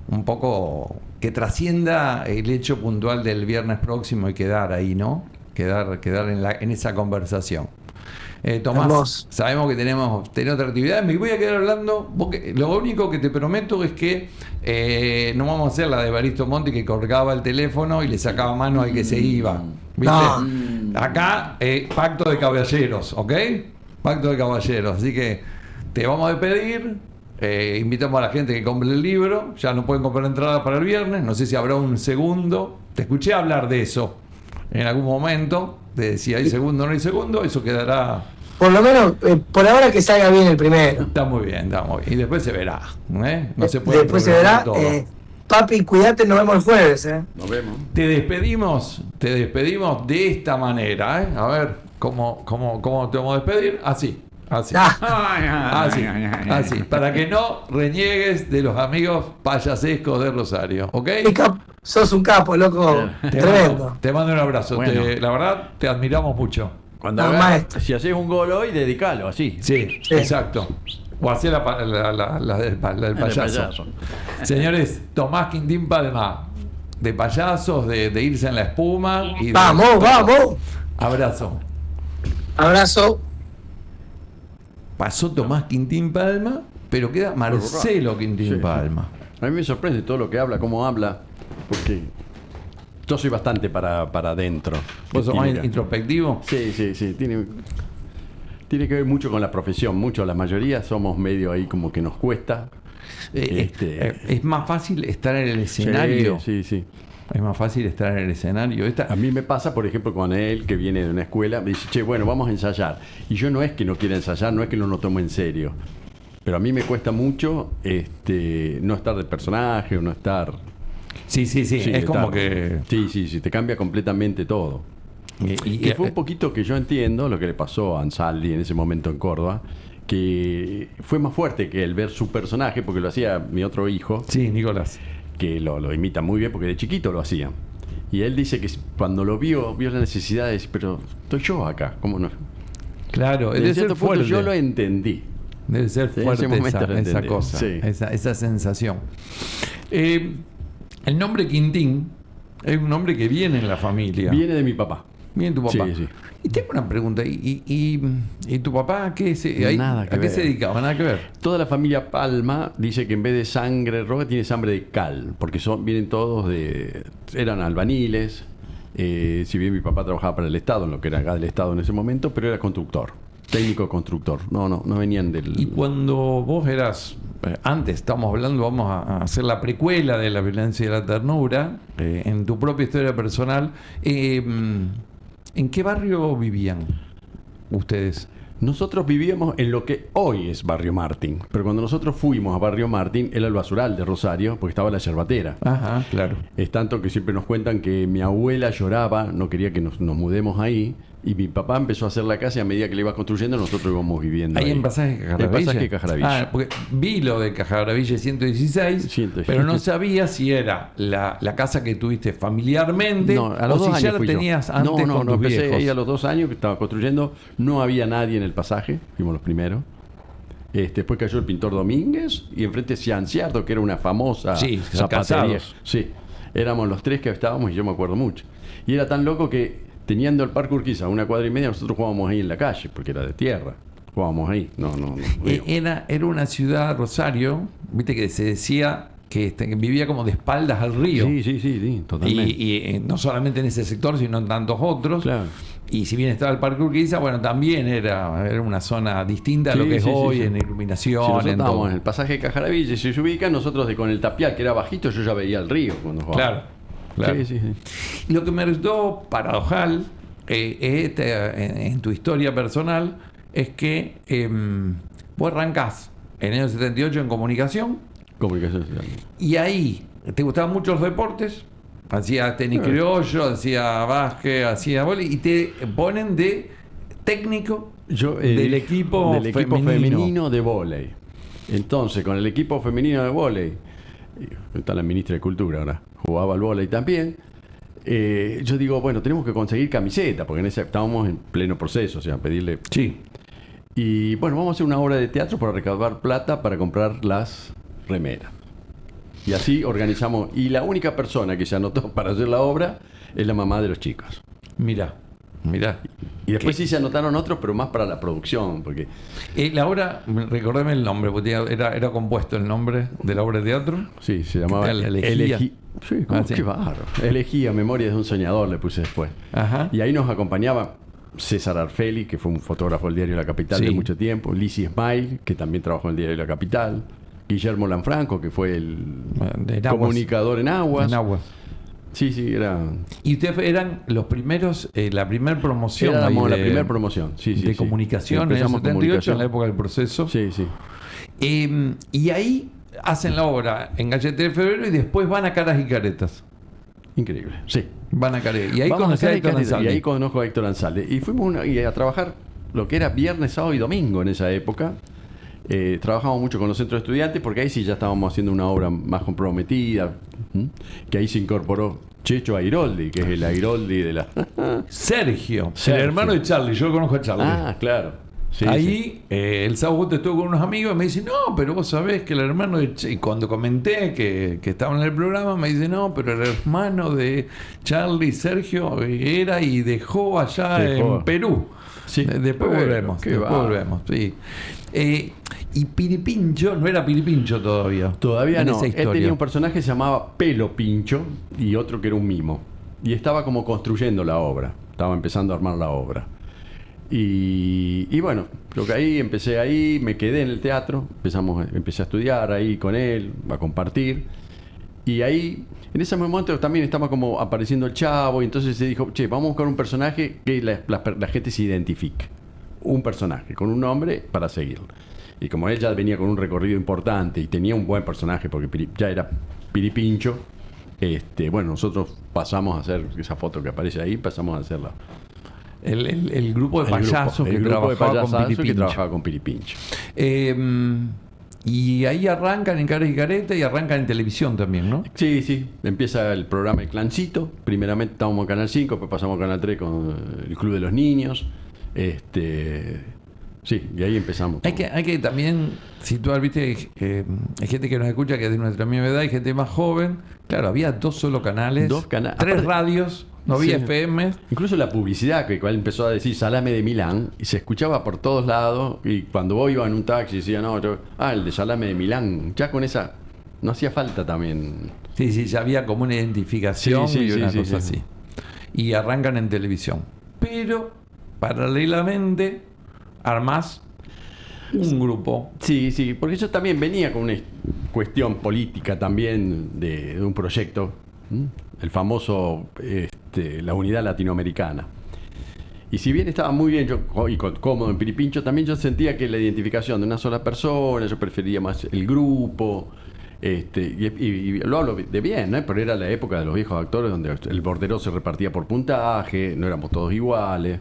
un poco, que trascienda el hecho puntual del viernes próximo y quedar ahí, ¿no? Quedar en esa conversación. Tomás, Hermoso. sabemos que tenemos otra actividad. Me voy a quedar hablando, porque lo único que te prometo es que no vamos a hacer la de Evaristo Monti que colgaba el teléfono y le sacaba mano al que se iba. ¿Viste? No. Acá, pacto de caballeros, ¿ok? Pacto de caballeros. Así que te vamos a despedir. Invitamos a la gente que compre el libro. Ya no pueden comprar entradas para el viernes. No sé si habrá un segundo. Te escuché hablar de eso en algún momento. De si hay segundo o no hay segundo. Eso quedará. Por lo menos, por ahora que salga bien el primero. Está muy bien, está muy bien. Y después se verá. No se puede Después se verá. programar todo. Papi, cuídate, nos vemos el jueves. Nos vemos. Te despedimos de esta manera. A ver, ¿cómo te vamos a despedir? Así. Así, para que no reniegues de los amigos payasescos de Rosario, ¿ok? Sos un capo, loco, tremendo. Te mando un abrazo, Bueno. La verdad, te admiramos mucho. Cuando No, hagas- maestro. si haces un gol hoy, dedicalo así. Sí, Sí. exacto. O hacer la del payaso. Señores, Tomás Quintín Palma, de payasos, de irse en la espuma. Y Vamos. Abrazo. Abrazo. Pasó Tomás Quintín Palma, pero queda Marcelo Quintín Sí. Palma. A mí me sorprende todo lo que habla, cómo habla, porque yo soy bastante para adentro. ¿Vos sos más Tiene que- introspectivo? Sí. Tiene que ver mucho con la profesión. La mayoría somos medio ahí como que nos cuesta. Es más fácil estar en el escenario. Sí. Es más fácil estar en el escenario. A mí me pasa, por ejemplo, con él, que viene de una escuela, me dice, che, bueno, vamos a ensayar. Y yo no es que no quiera ensayar, no es que no lo tomo en serio. Pero a mí me cuesta mucho no estar de personaje o no estar... Sí. Es como estar- que. Sí, te cambia completamente todo. Que fue un poquito que yo entiendo lo que le pasó a Ansaldi en ese momento en Córdoba, que fue más fuerte que el ver su personaje, porque lo hacía mi otro hijo, Sí, Nicolás. que lo imita muy bien, porque de chiquito lo hacía. Y él dice que cuando lo vio la necesidad de decir, pero estoy yo acá, ¿cómo no? Claro, En debe cierto ser punto fuerte. yo lo entendí. Debe ser Sí, en fuerte ese momento lo esa entendí. cosa, Sí. esa sensación. El nombre Quintín es un nombre que viene en la familia. Viene de mi papá. Viene tu papá. Sí. Y tengo una pregunta. ¿Y tu papá a qué se, Nada que a qué ver. se dedicaba? Nada que ver. Toda la familia Palma dice que en vez de sangre roja tiene sangre de cal, porque vienen todos eran albaniles. Si bien mi papá trabajaba para el Estado, en lo que era acá del Estado en ese momento, pero era constructor, técnico constructor. No venían del... Y cuando vos eras, antes estamos hablando, vamos a hacer la precuela de La violencia y la ternura, en tu propia historia personal, ¿en qué barrio vivían ustedes? Nosotros vivíamos en lo que hoy es Barrio Martín, pero cuando nosotros fuimos a Barrio Martín era el basural de Rosario, porque estaba la yerbatera. Ajá, claro. Es tanto que siempre nos cuentan que mi abuela lloraba, no quería que nos mudemos ahí, y mi papá empezó a hacer la casa y a medida que la iba construyendo nosotros íbamos viviendo ahí. Ahí en Pasaje Cajaravilla. En Pasaje Cajaravilla. Ah, porque vi lo de Cajaravilla 116, 116. pero no sabía si era la casa que tuviste familiarmente No, a los o 2 si años ya la fui yo. tenías antes con tus empecé viejos. ahí a los 2 años que estaba construyendo, no había nadie en el pasaje, fuimos los primeros. Después cayó el pintor Domínguez y enfrente Cianciardo, que era una famosa Sí, zapatería. casados. Sí, éramos los 3 que estábamos y yo me acuerdo mucho. Y era tan loco que teniendo el Parque Urquiza a 1 cuadra y media, nosotros jugábamos ahí en la calle, porque era de tierra. Jugábamos ahí, no. Era una ciudad, Rosario, viste que se decía que vivía como de espaldas al río. Sí, totalmente. Y no solamente en ese sector, sino en tantos otros. Claro. Y si bien estaba el Parque Urquiza, bueno, también era una zona distinta a lo Sí, que es sí, hoy, sí. en Si iluminación, nosotros en estábamos todo. en el pasaje de Cajaravilla y si se ubican, nosotros con el tapial que era bajito, yo ya veía el río cuando jugábamos. Claro. Sí. Lo que me resultó paradojal en tu historia personal es que vos arrancás en el año 78 en comunicación Comunicación social. y ahí te gustaban mucho los deportes, hacías tenis criollo, hacía básquet, hacía vóley y te ponen de técnico del equipo femenino de vóley. Entonces, con el equipo femenino de vóley, está la ministra de Cultura ahora, jugaba al vóley también. Yo digo, bueno, tenemos que conseguir camiseta, porque estábamos en pleno proceso, o sea, pedirle. Sí. Y bueno, vamos a hacer una obra de teatro para recaudar plata para comprar las remeras. Y así organizamos. Y la única persona que se anotó para hacer la obra es la mamá de los chicos. Mirá. Y después sí se anotaron otros, pero más para la producción, porque La obra, recordame el nombre, porque era compuesto el nombre de la obra de teatro. sí, se llamaba La elegía. Sí, ¿cómo? Ah, sí. Qué bárbaro. Elegía Memorias de un soñador, le puse después. Ajá. Y ahí nos acompañaba César Arfeli, que fue un fotógrafo del diario La Capital Sí. de mucho tiempo, Lizzie Smile, que también trabajó en el diario La Capital, Guillermo Lanfranco, que fue el En Aguas. comunicador en Aguas. En Aguas. Sí, era... Y ustedes eran los primeros, la primera promoción. Éramos ahí la primera promoción, sí, de sí. comunicación en el Empezamos 78, comunicación. en la época del proceso. Sí, sí. Y ahí hacen la obra en Gallete de Febrero y después van a Caras y Caretas. Increíble, sí. Van a Caretas. Y ahí Vamos conocí a Cara y Héctor Careta, Ansaldi. Y ahí conozco a Héctor Ansaldi. Y fuimos a trabajar lo que era viernes, sábado y domingo en esa época. Trabajamos mucho con los centros de estudiantes porque ahí sí ya estábamos haciendo una obra más comprometida. Que ahí se incorporó Checho Airoldi, que es el Airoldi de la... Sergio, el Sergio. hermano de Charlie. Yo conozco a Charlie. Ah, claro. Sí, sí. Ahí, el sábado estuve con unos amigos y me dicen, no, pero vos sabés que el hermano de y cuando comenté que estaba en el programa, me dice, no, pero el hermano de Charlie, Sergio, era y dejó allá Dejó. en Perú. Sí. Después Bueno, volvemos, qué después va. volvemos, sí. Y Piripincho, no era Piripincho todavía. Todavía en no. esa Él historia. tenía un personaje que se llamaba Pelo Pincho y otro que era un mimo. Y estaba como construyendo la obra. Estaba empezando a armar la obra. Y bueno, lo que empecé ahí, me quedé en el teatro, empecé a estudiar ahí con él, a compartir. Y ahí, en ese momento también estaba como apareciendo el Chavo, y entonces se dijo, che, vamos a buscar un personaje que la gente se identifique. Un personaje, con un nombre para seguirlo. Y como él ya venía con un recorrido importante y tenía un buen personaje, porque ya era Piripincho, bueno, nosotros pasamos a hacer esa foto que aparece ahí, pasamos a hacerla. El grupo de payasos el que grupo de trabajaba con payasazo que Piripincho. trabajaba con Piripincho. Y ahí arrancan en Caras y Caretas y arrancan en televisión también, ¿no? Sí, sí. Empieza el programa El Clancito. Primeramente estábamos en Canal 5, después pasamos a Canal 3 con el Club de los Niños. Sí, y ahí empezamos. Hay que también situar, viste, hay gente que nos escucha que es de nuestra misma edad, hay gente más joven. Claro, había 2 solo canales, 3 Aparte, radios, no había sí. FM. Incluso la publicidad, que cual empezó a decir Salame de Milán, y se escuchaba por todos lados. Y cuando vos ibas en un taxi, decía, no, el de Salame de Milán. Ya con esa, no hacía falta también. Sí, sí, ya había como una identificación Sí, sí, y sí, una sí, cosa sí. así. Y arrancan en televisión. Pero, paralelamente, armás un grupo. Sí, sí, porque yo también venía con una cuestión política también de un proyecto, el famoso la Unidad Latinoamericana. Y si bien estaba muy bien yo y cómodo en Piripincho, también yo sentía que la identificación de una sola persona, yo prefería más el grupo. Y lo hablo de bien, ¿no? Pero era la época de los viejos actores donde el bordero se repartía por puntaje, no éramos todos iguales.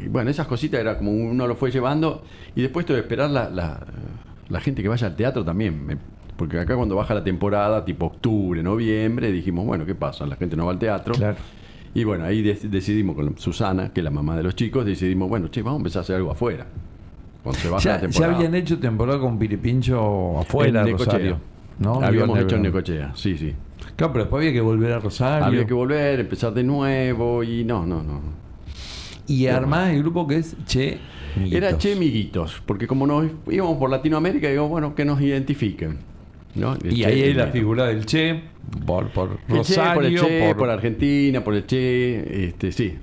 Bueno, esas cositas era como uno lo fue llevando. Y después de esperar la gente que vaya al teatro también. Porque acá cuando baja la temporada, tipo octubre, noviembre, dijimos, bueno, ¿qué pasa? La gente no va al teatro. Claro. Y bueno, ahí decidimos con Susana, que es la mamá de los chicos, decidimos, bueno, che, vamos a empezar a hacer algo afuera. Cuando se baja la Ya temporada. habían hecho temporada con Piripincho afuera En de Necochea. Rosario, ¿no? Habíamos Iban hecho en de- Necochea, sí, sí. Claro, pero después había que volver a Rosario. Había que volver, empezar de nuevo y no. Y armás el grupo que es Che Miguitos. Era Che Miguitos, porque como nos íbamos por Latinoamérica, digo, bueno, que nos identifiquen, ¿no? El Y Che ahí hay la Miguitos. figura del Che, por El Che, Rosario, por el Che, por Argentina, por el Che, sí.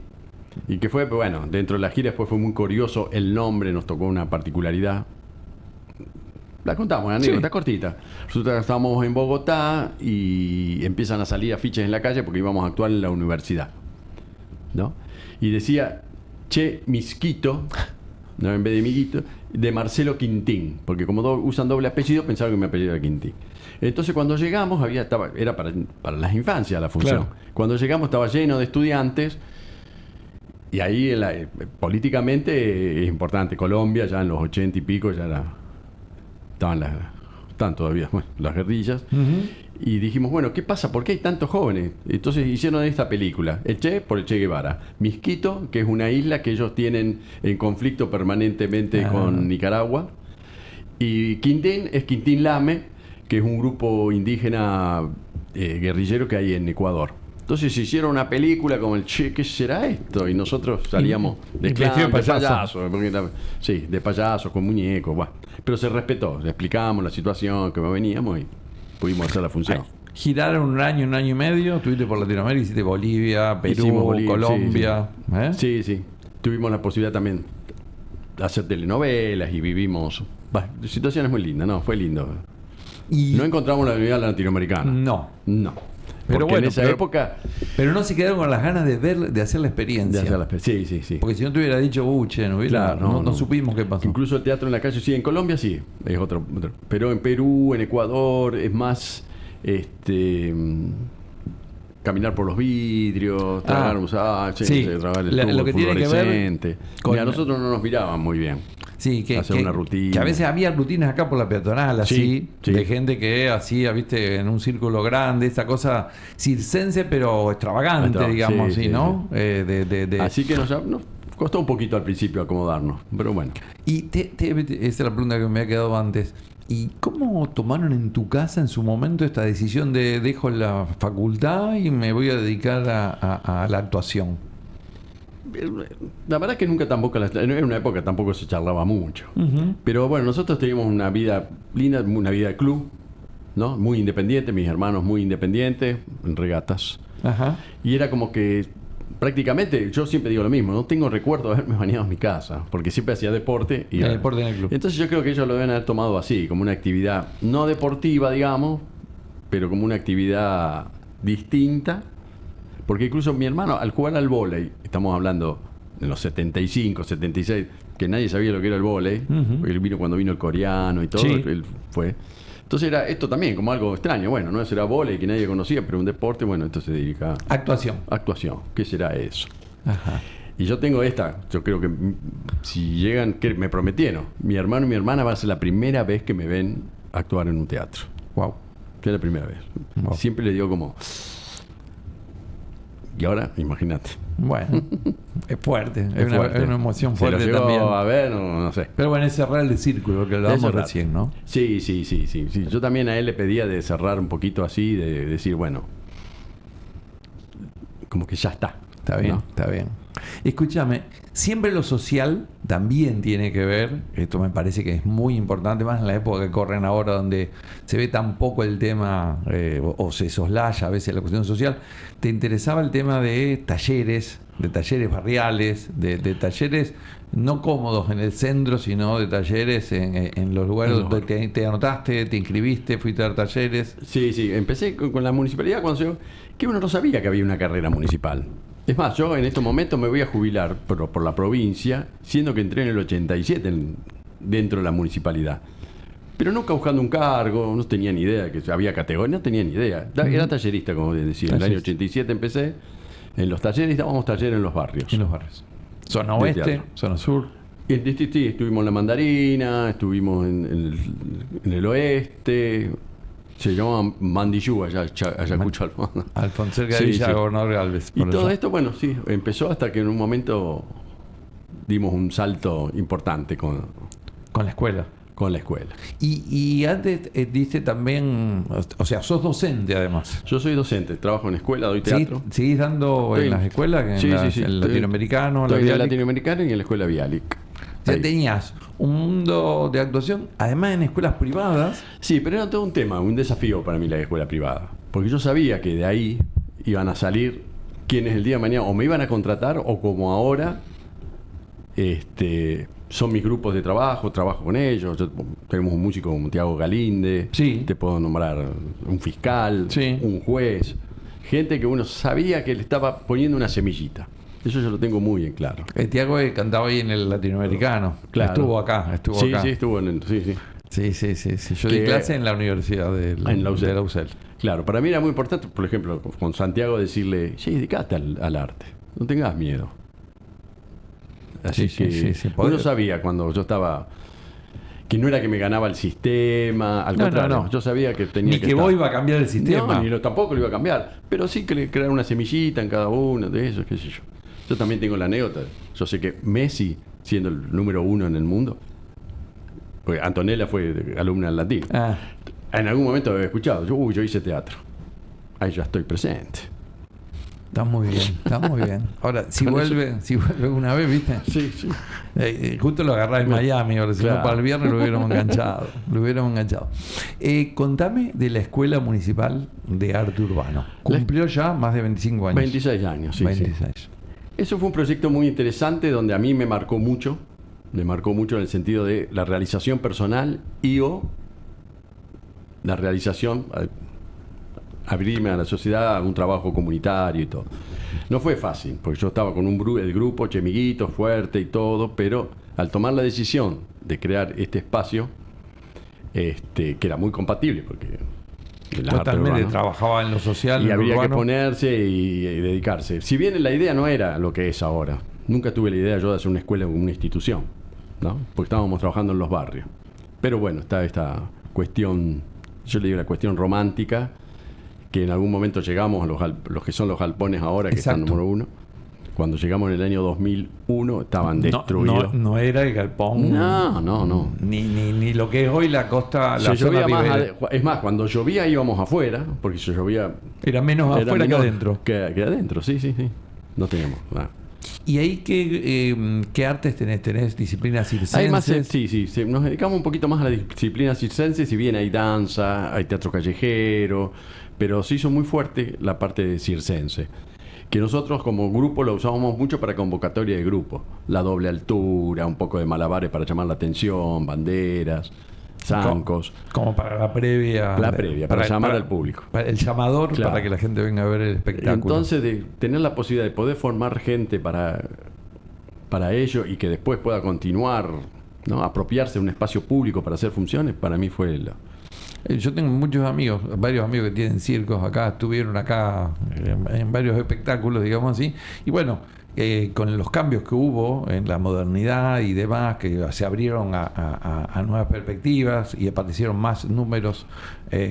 Y que fue, pues, bueno, dentro de la gira después fue muy curioso el nombre, nos tocó una particularidad. La contamos, una anécdota Sí. cortita. Resulta que estábamos en Bogotá y empiezan a salir afiches en la calle porque íbamos a actuar en la universidad, ¿no? Y decía Che Misquito, ¿no? En vez de Miguito, de Marcelo Quintín, porque como usan doble apellido, pensaron que mi apellido era Quintín. Entonces cuando llegamos, era para las infancias la función. Claro. Cuando llegamos estaba lleno de estudiantes. Y ahí políticamente es importante. Colombia ya en los 80 y pico ya estaban todavía las guerrillas. Y dijimos, bueno, ¿qué pasa? ¿Por qué hay tantos jóvenes? Entonces hicieron esta película. El Che por el Che Guevara. Misquito, que es una isla que ellos tienen en conflicto permanentemente con Nicaragua. Y Quintín es Quintín Lame, que es un grupo indígena guerrillero que hay en Ecuador. Entonces se hicieron una película como el Che, ¿qué será esto? Y nosotros salíamos de vestido de clown, de payaso. payaso, sí, de payasos, con muñecos, bueno. Pero se respetó, le explicamos la situación, que veníamos y pudimos hacer la función. Giraron un año y medio, estuviste por Latinoamérica, hiciste Bolivia, Perú, Hicimos Bolivia, Colombia. Sí, sí. Tuvimos la posibilidad también de hacer telenovelas y vivimos situaciones muy lindas, no, fue lindo. Y No encontramos la unidad latinoamericana. no. No. Pero Porque bueno, en esa época... Pero no se quedaron con las ganas de hacer la experiencia. Sí, sí, sí. Porque si no te hubiera dicho, che, Claro, no supimos qué pasó. Incluso el teatro en la calle, sí, en Colombia sí, es otro. Pero en Perú, en Ecuador, es más caminar por los vidrios, tragar sí. tragar el Lo tubo que tiene que ver fluorescente. con- Y a nosotros no nos miraban muy bien. Sí, hacer una rutina. que a veces había rutinas acá por la peatonal, así, Sí, sí. de gente que hacía, viste, en un círculo grande, esa cosa circense, pero extravagante, digamos, Sí, así, sí, ¿no? Así que nos costó un poquito al principio acomodarnos, pero bueno. Y esa es la pregunta que me había quedado antes. ¿Y cómo tomaron en tu casa en su momento esta decisión de dejo la facultad y me voy a dedicar a la actuación? La verdad es que nunca tampoco, en una época tampoco se charlaba mucho. Pero bueno, nosotros teníamos una vida linda, una vida de club, ¿no? Muy independiente, mis hermanos muy independientes, en regatas. Ajá. Y era como que prácticamente, yo siempre digo lo mismo, no tengo recuerdo de haberme bañado en mi casa, porque siempre hacía deporte. Y Deporte en el club. Entonces yo creo que ellos lo deben haber tomado así, como una actividad no deportiva, digamos, pero como una actividad distinta. Porque incluso mi hermano, al jugar al vóley, estamos hablando de los 75, 76, que nadie sabía lo que era el vóley, porque él vino cuando vino el coreano y todo, Sí. él fue. Entonces era esto también como algo extraño. Bueno, no será vóley que nadie conocía, pero un deporte, bueno, entonces se dedica a Actuación. actuación. ¿Qué será eso? Ajá. Y yo tengo yo creo que si llegan, que me prometieron, mi hermano y mi hermana va a ser la primera vez que me ven actuar en un teatro. Wow. Que es la primera vez. Wow. Siempre le digo como... Y ahora, imagínate. Bueno, es fuerte. Es fuerte. una emoción Se lo fuerte llevo también. a ver, no sé. Pero bueno, es cerrar el círculo que hablábamos Eso es recién, ¿no? Sí. Yo también a él le pedía de cerrar un poquito así, de decir, bueno, como que ya está. Está bien, ¿no? está bien. Escúchame, siempre lo social también tiene que ver, esto me parece que es muy importante, más en la época que corren ahora, donde se ve tan poco el tema, o se soslaya a veces la cuestión social. ¿Te interesaba el tema de talleres barriales, de talleres no cómodos en el centro, sino de talleres en los lugares donde te anotaste, te inscribiste, fuiste a dar talleres? Sí, empecé con la municipalidad cuando que uno no sabía que había una carrera municipal. Es más, yo en estos momentos me voy a jubilar por la provincia, siendo que entré en el 87 dentro de la municipalidad. Pero nunca buscando un cargo, no tenía ni idea que había categoría, no tenía ni idea. Era tallerista, como decía. En el año 87 empecé en los talleres, dábamos talleres en los barrios. En los barrios. Zona De oeste, teatro. zona sur. Y sí, estuvimos en La Mandarina, estuvimos en el oeste. Se llama Mandillú, allá escucho al fondo. Cerca de Sí, Villa sí. Gobernador Galvez. Y por todo allá. esto, bueno, sí, empezó hasta que en un momento dimos un salto importante con Con la escuela. la escuela. Y antes diste también, o sea, sos docente además. Yo soy docente, trabajo en escuela, doy ¿Seguís, teatro. seguís dando Estoy- en las escuelas? En Sí, el Estoy- latinoamericano, estoy en Bialik? el latinoamericano y en la escuela Bialik. O sea, Ahí. tenías un mundo de actuación, además en escuelas privadas. Sí, pero era todo un tema, un desafío para mí la escuela privada. Porque yo sabía que de ahí iban a salir quienes el día de mañana o me iban a contratar o como ahora son mis grupos de trabajo con ellos. Tenemos un músico como Tiago Galinde, Sí. te puedo nombrar un fiscal, Sí. un juez, gente que uno sabía que le estaba poniendo una semillita. Eso yo lo tengo muy en claro. Tiago cantaba ahí en el latinoamericano. Claro. Estuvo acá. Sí, acá. sí, estuvo en el, sí. Sí. Yo di Que- clase en la universidad de En la UCEL. de la UCEL. Claro, para mí era muy importante, por ejemplo, con Santiago decirle, sí, dedicate al arte, no tengas miedo. Así Sí, que sí. uno sabía cuando yo estaba, que no era que me ganaba el sistema, al No, contrario, no. yo sabía que tenía Ni que estar. vos iba a cambiar el sistema. No, tampoco lo iba a cambiar, pero sí que crear una semillita en cada uno de esos, qué sé yo. Yo también tengo la anécdota, yo sé que Messi, siendo el número 1 en el mundo, porque Antonella fue alumna en latín, Ah, en algún momento había escuchado, yo hice teatro. Ahí ya estoy presente. está muy bien. Ahora, si vuelve una vez, ¿viste? Sí. Justo lo agarrás en Miami, ahora si no Claro. para el viernes lo hubiéramos enganchado. Contame de la Escuela Municipal de Arte Urbano. Cumplió ya más de 25 años. 26 años, sí. 26. Eso fue un proyecto muy interesante donde a mí me marcó mucho, Me marcó mucho en el sentido de la realización personal y o la realización, abrirme a la sociedad, a un trabajo comunitario y todo. No fue fácil, porque yo estaba con el grupo Chemiguito, fuerte y todo, pero al tomar la decisión de crear este espacio, que era muy compatible, porque el arte Totalmente, urbano, trabajaba en lo social, y en lo habría que urbano. ponerse y dedicarse. Si bien la idea no era lo que es ahora, nunca tuve la idea yo de hacer una escuela o una institución, ¿no? Porque estábamos trabajando en los barrios. Pero bueno, está esta cuestión, yo le digo la cuestión romántica, que en algún momento llegamos, los que son los galpones ahora, que Exacto. están número 1. Cuando llegamos en el año 2001, estaban destruidos. No era el galpón. No. Ni lo que es hoy la costa, la Se zona llovía más Ribera. es más, cuando llovía íbamos afuera, porque se llovía. Era menos era afuera que menor adentro. Que adentro, sí. No teníamos nada. ¿Y ahí qué artes tenés? ¿Tenés disciplinas circenses? Hay más, sí. Nos dedicamos un poquito más a la disciplina circense, si bien hay danza, hay teatro callejero, pero se hizo muy fuerte la parte de circense, que nosotros como grupo lo usábamos mucho para convocatoria de grupo. La doble altura, un poco de malabares para llamar la atención, banderas, zancos. Como para la previa. Para llamar al público. Para el llamador, Claro. para que la gente venga a ver el espectáculo. Entonces, de tener la posibilidad de poder formar gente para ello y que después pueda continuar, ¿no? Apropiarse de un espacio público para hacer funciones, para mí fue Yo tengo muchos amigos, varios amigos que tienen circos acá, estuvieron acá en varios espectáculos, digamos así, y bueno, con los cambios que hubo en la modernidad y demás, que se abrieron a nuevas perspectivas y aparecieron más números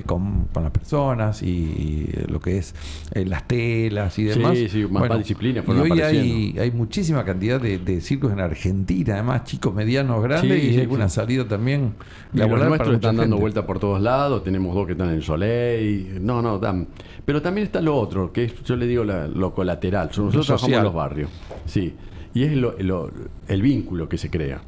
con las personas y lo que es las telas y demás. Sí, más disciplinas y fueron hoy apareciendo. hay muchísima cantidad de circos en Argentina, además chicos, medianos, grandes, Sí, y sí, hay una sí. salida también Y los laboral para nuestros mucha están dando gente. vuelta por todos lados, tenemos 2 que están en el Soleil, dan. Pero también está lo otro, que es, yo le digo lo colateral. Nosotros trabajamos social. en los barrios, sí, y es el vínculo que se crea.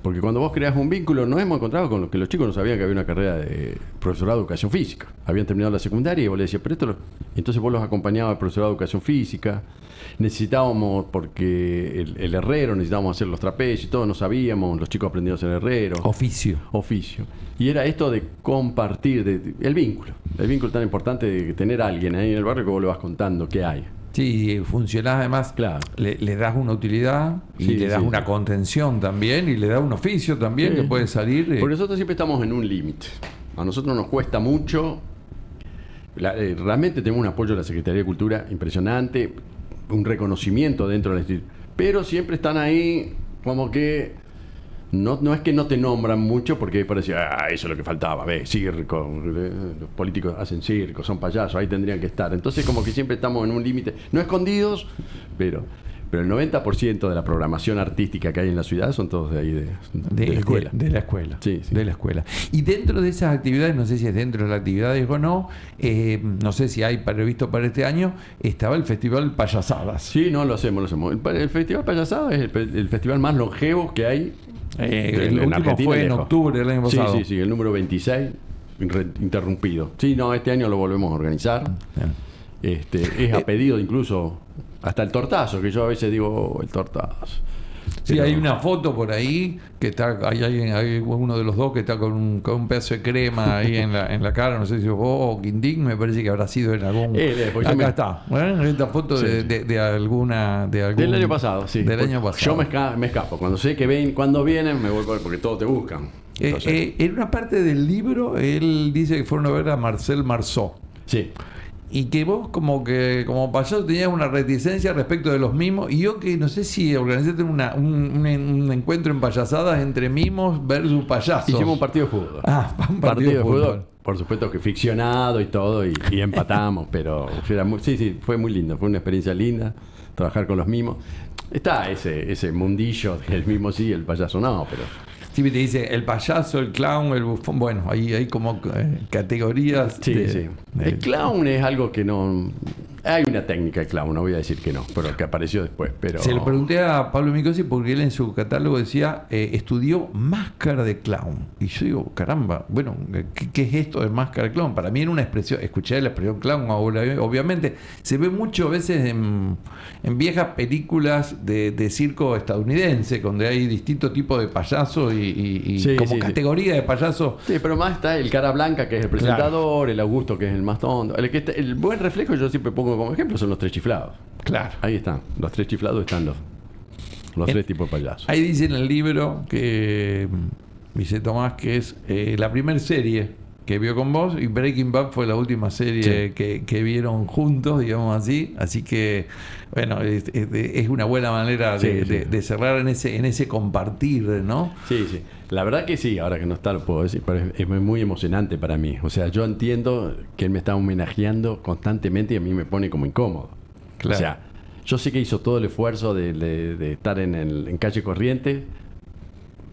Porque cuando vos creas un vínculo, nos hemos encontrado con lo que los chicos no sabían que había una carrera de profesorado de educación física. Habían terminado la secundaria y vos le decías, pero esto entonces vos los acompañabas al profesorado de educación física. Necesitábamos, porque el herrero, necesitábamos hacer los trapecios y todo, no sabíamos, los chicos aprendieron a ser herreros. Oficio. Y era esto de compartir, el vínculo tan importante de tener a alguien ahí en el barrio que vos le vas contando qué hay. Sí, funcionás además, Claro. le das una utilidad y Sí, le das sí, una sí. contención también y le das un oficio también Sí. que puede salir. Porque nosotros siempre estamos en un límite. A nosotros nos cuesta mucho. Realmente tenemos un apoyo de la Secretaría de Cultura impresionante, un reconocimiento dentro de la institución. Pero siempre están ahí como que no es que no te nombran mucho porque parece, eso es lo que faltaba, circo, los políticos hacen circo, son payasos, ahí tendrían que estar. Entonces como que siempre estamos en un límite, no escondidos, pero el 90% de la programación artística que hay en la ciudad son todos de ahí, de la escuela. De la escuela. Sí. De la escuela. Y dentro de esas actividades, no sé si es dentro de las actividades o no, no sé si hay previsto para este año, estaba el Festival Payasadas. Sí, no, lo hacemos. El Festival Payasada es el festival más longevo que hay. El último Argentina fue en lejos. octubre del año pasado. Sí, el número 26, interrumpido. Sí, no, este año lo volvemos a organizar. Bien. Es a pedido incluso hasta el tortazo, que yo a veces digo, el tortazo. Sí, Pero- hay una foto por ahí que está, hay uno de los dos que está con un pedazo de crema ahí en la cara, no sé si vos o Quindín, me parece que habrá sido en algún. Porque yo Acá está, esta foto Sí, de alguna. Del Del año pasado, sí. Del año pasado. Yo me escapo. Cuando sé que cuando vienen, me voy porque todos te buscan. Entonces, En una parte del libro, él dice que fueron a ver a Marcel Marceau. sí. Y que vos como payaso tenías una reticencia respecto de los mimos. Y yo que no sé si organizaste un encuentro en payasadas entre mimos versus payasos. Hicimos un partido de fútbol. Un partido de fútbol. Por supuesto que ficcionado y todo, y empatamos, pero fue muy lindo, fue una experiencia linda trabajar con los mimos. Está ese mundillo del mimo sí, el payaso no, pero... Sí, te dice el payaso, el clown, el bufón. Bueno, ahí hay como categorías. Sí. El clown es algo que no... Hay una técnica de clown, no voy a decir que no, pero que apareció después. Pero... Se lo pregunté a Pablo Micosi porque él en su catálogo decía estudió máscara de clown. Y yo digo, caramba, bueno, ¿qué es esto de máscara de clown? Para mí era una expresión, escuché la expresión clown, obviamente se ve mucho a veces en viejas películas de circo estadounidense, donde hay distintos tipos de payasos y Sí, como sí, categoría de payasos. Sí, pero más está el cara blanca, que es el presentador, el Augusto, que es el más tonto. El buen reflejo, yo siempre pongo como ejemplo, son los tres chiflados. Claro. Ahí están, los tres chiflados están los tres tipos de payasos. Ahí dice en el libro que dice Tomás que es la primera serie que vio con vos, y Breaking Bad fue la última serie que vieron juntos, digamos así. Así que, bueno, es una buena manera de cerrar en ese compartir, ¿no? Sí, sí. La verdad que sí, ahora que no está lo puedo decir, pero es muy emocionante para mí. O sea, yo entiendo que él me está homenajeando constantemente y a mí me pone como incómodo. Claro. O sea, yo sé que hizo todo el esfuerzo de estar en Calle Corriente,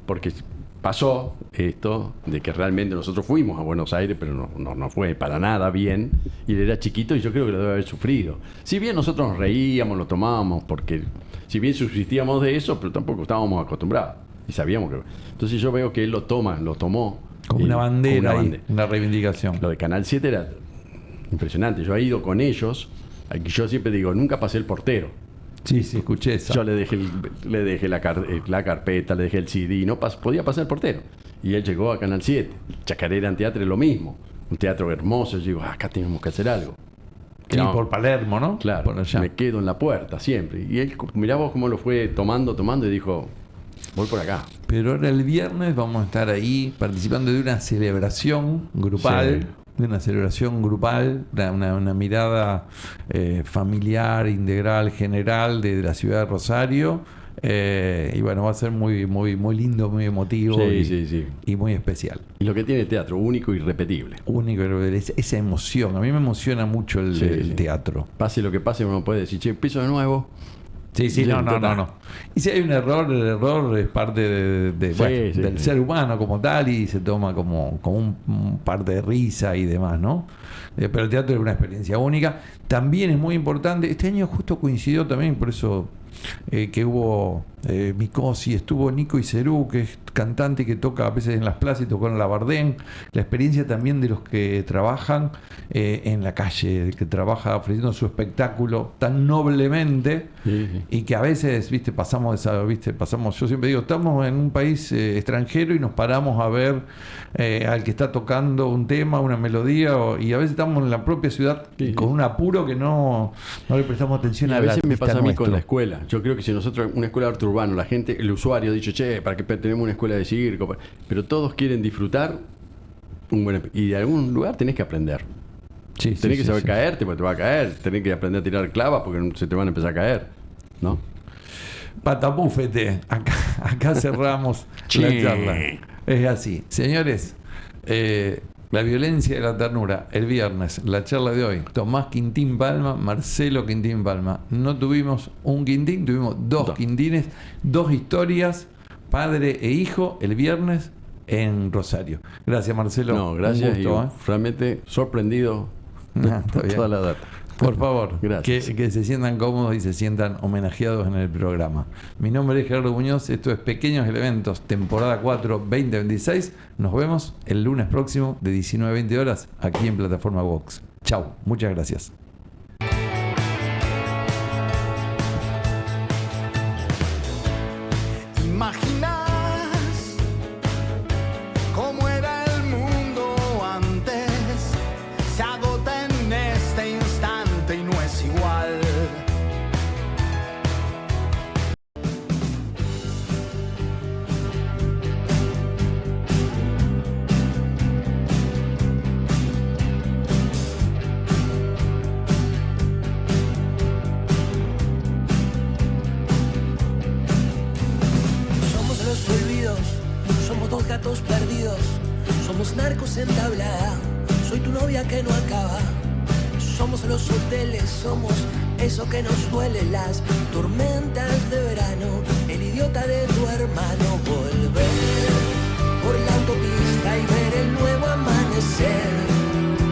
porque pasó esto de que realmente nosotros fuimos a Buenos Aires, pero no fue para nada bien, y él era chiquito y yo creo que lo debe haber sufrido. Si bien nosotros nos reíamos, lo tomábamos, porque si bien subsistíamos de eso, pero tampoco estábamos acostumbrados y sabíamos que... Entonces yo veo que él lo tomó Como una bandera, como ahí, una reivindicación. Lo de Canal 7 era impresionante. Yo he ido con ellos, aquí yo siempre digo, nunca pasé el portero. Sí, escuché eso. Yo le dejé la carpeta, le dejé el CD, podía pasar el portero. Y él llegó a Canal 7. Chacarera en teatro es lo mismo. Un teatro hermoso. Yo digo, acá tenemos que hacer algo. Sí, por Palermo, ¿no? Claro, por allá. me quedo en la puerta siempre. Y él, mirá vos cómo lo fue tomando y dijo, voy por acá. Pero ahora el viernes vamos a estar ahí participando de una celebración grupal. Sí. De una celebración grupal, una mirada familiar, integral, general de la ciudad de Rosario. Y bueno, va a ser muy lindo, muy emotivo y muy especial. Y lo que tiene el teatro, único y irrepetible. Único, esa emoción. A mí me emociona mucho el teatro. Pase lo que pase, uno puede decir, che, empiezo de nuevo. Sí, no. Y si hay un error, el error es parte del ser humano como tal y se toma como un parte de risa y demás, ¿no? Pero el teatro es una experiencia única. También es muy importante, este año justo coincidió también, por eso que hubo Micosi, estuvo Nico Iserú, que es cantante que toca a veces en las plazas y tocó en la Bardén. La experiencia también de los que trabajan en la calle, que trabaja ofreciendo su espectáculo tan noblemente y que a veces, pasamos, yo siempre digo, estamos en un país extranjero y nos paramos a ver al que está tocando un tema, una melodía, y a veces estamos en la propia ciudad con un apuro que no le prestamos atención a veces me pasa a mí con la escuela. Yo creo que si nosotros, una escuela de arte urbano, la gente, el usuario ha dicho, che, ¿para qué tenemos una escuela de circo? Pero todos quieren disfrutar y de algún lugar tenés que aprender. Tenés que saber caerte porque te va a caer. Tenés que aprender a tirar clavas porque se te van a empezar a caer, ¿no? Patapúfete. Acá cerramos la charla. Es así. Señores, la violencia y la ternura, el viernes, la charla de hoy, Tomás Quintín Palma, Marcelo Quintín Palma. No tuvimos un Quintín, tuvimos dos Quintines, dos historias, padre e hijo, el viernes en Rosario. Gracias, Marcelo. No, gracias. Un gusto, realmente sorprendido de toda la data. Por favor, que Gracias. se sientan cómodos y se sientan homenajeados en el programa. Mi nombre es Gerardo Muñoz, esto es Pequeños Elementos, temporada 4, 2026. Nos vemos el lunes próximo de 19 a 20 horas aquí en Plataforma Vox. Chau, muchas gracias. ¿Imaginas cómo era el mundo antes? Se agota en este instante y no es igual. Somos los olvidos, somos dos gatos perdidos, somos narcos en tablada, soy tu novia que no acaba. Somos los hoteles, somos eso que nos duele, las tormentas de verano, el idiota de tu hermano. Volver por la autopista y ver el nuevo amanecer,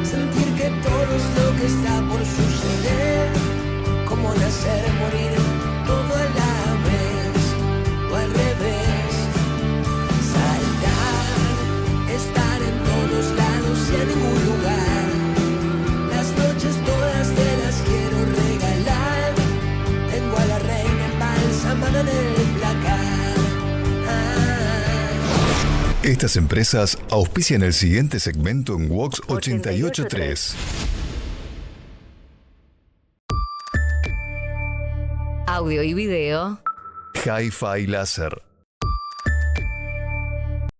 sentir que todo es lo que está por suceder. Estas empresas auspician el siguiente segmento en Vox 88.3. Audio y video. Hi-Fi Láser.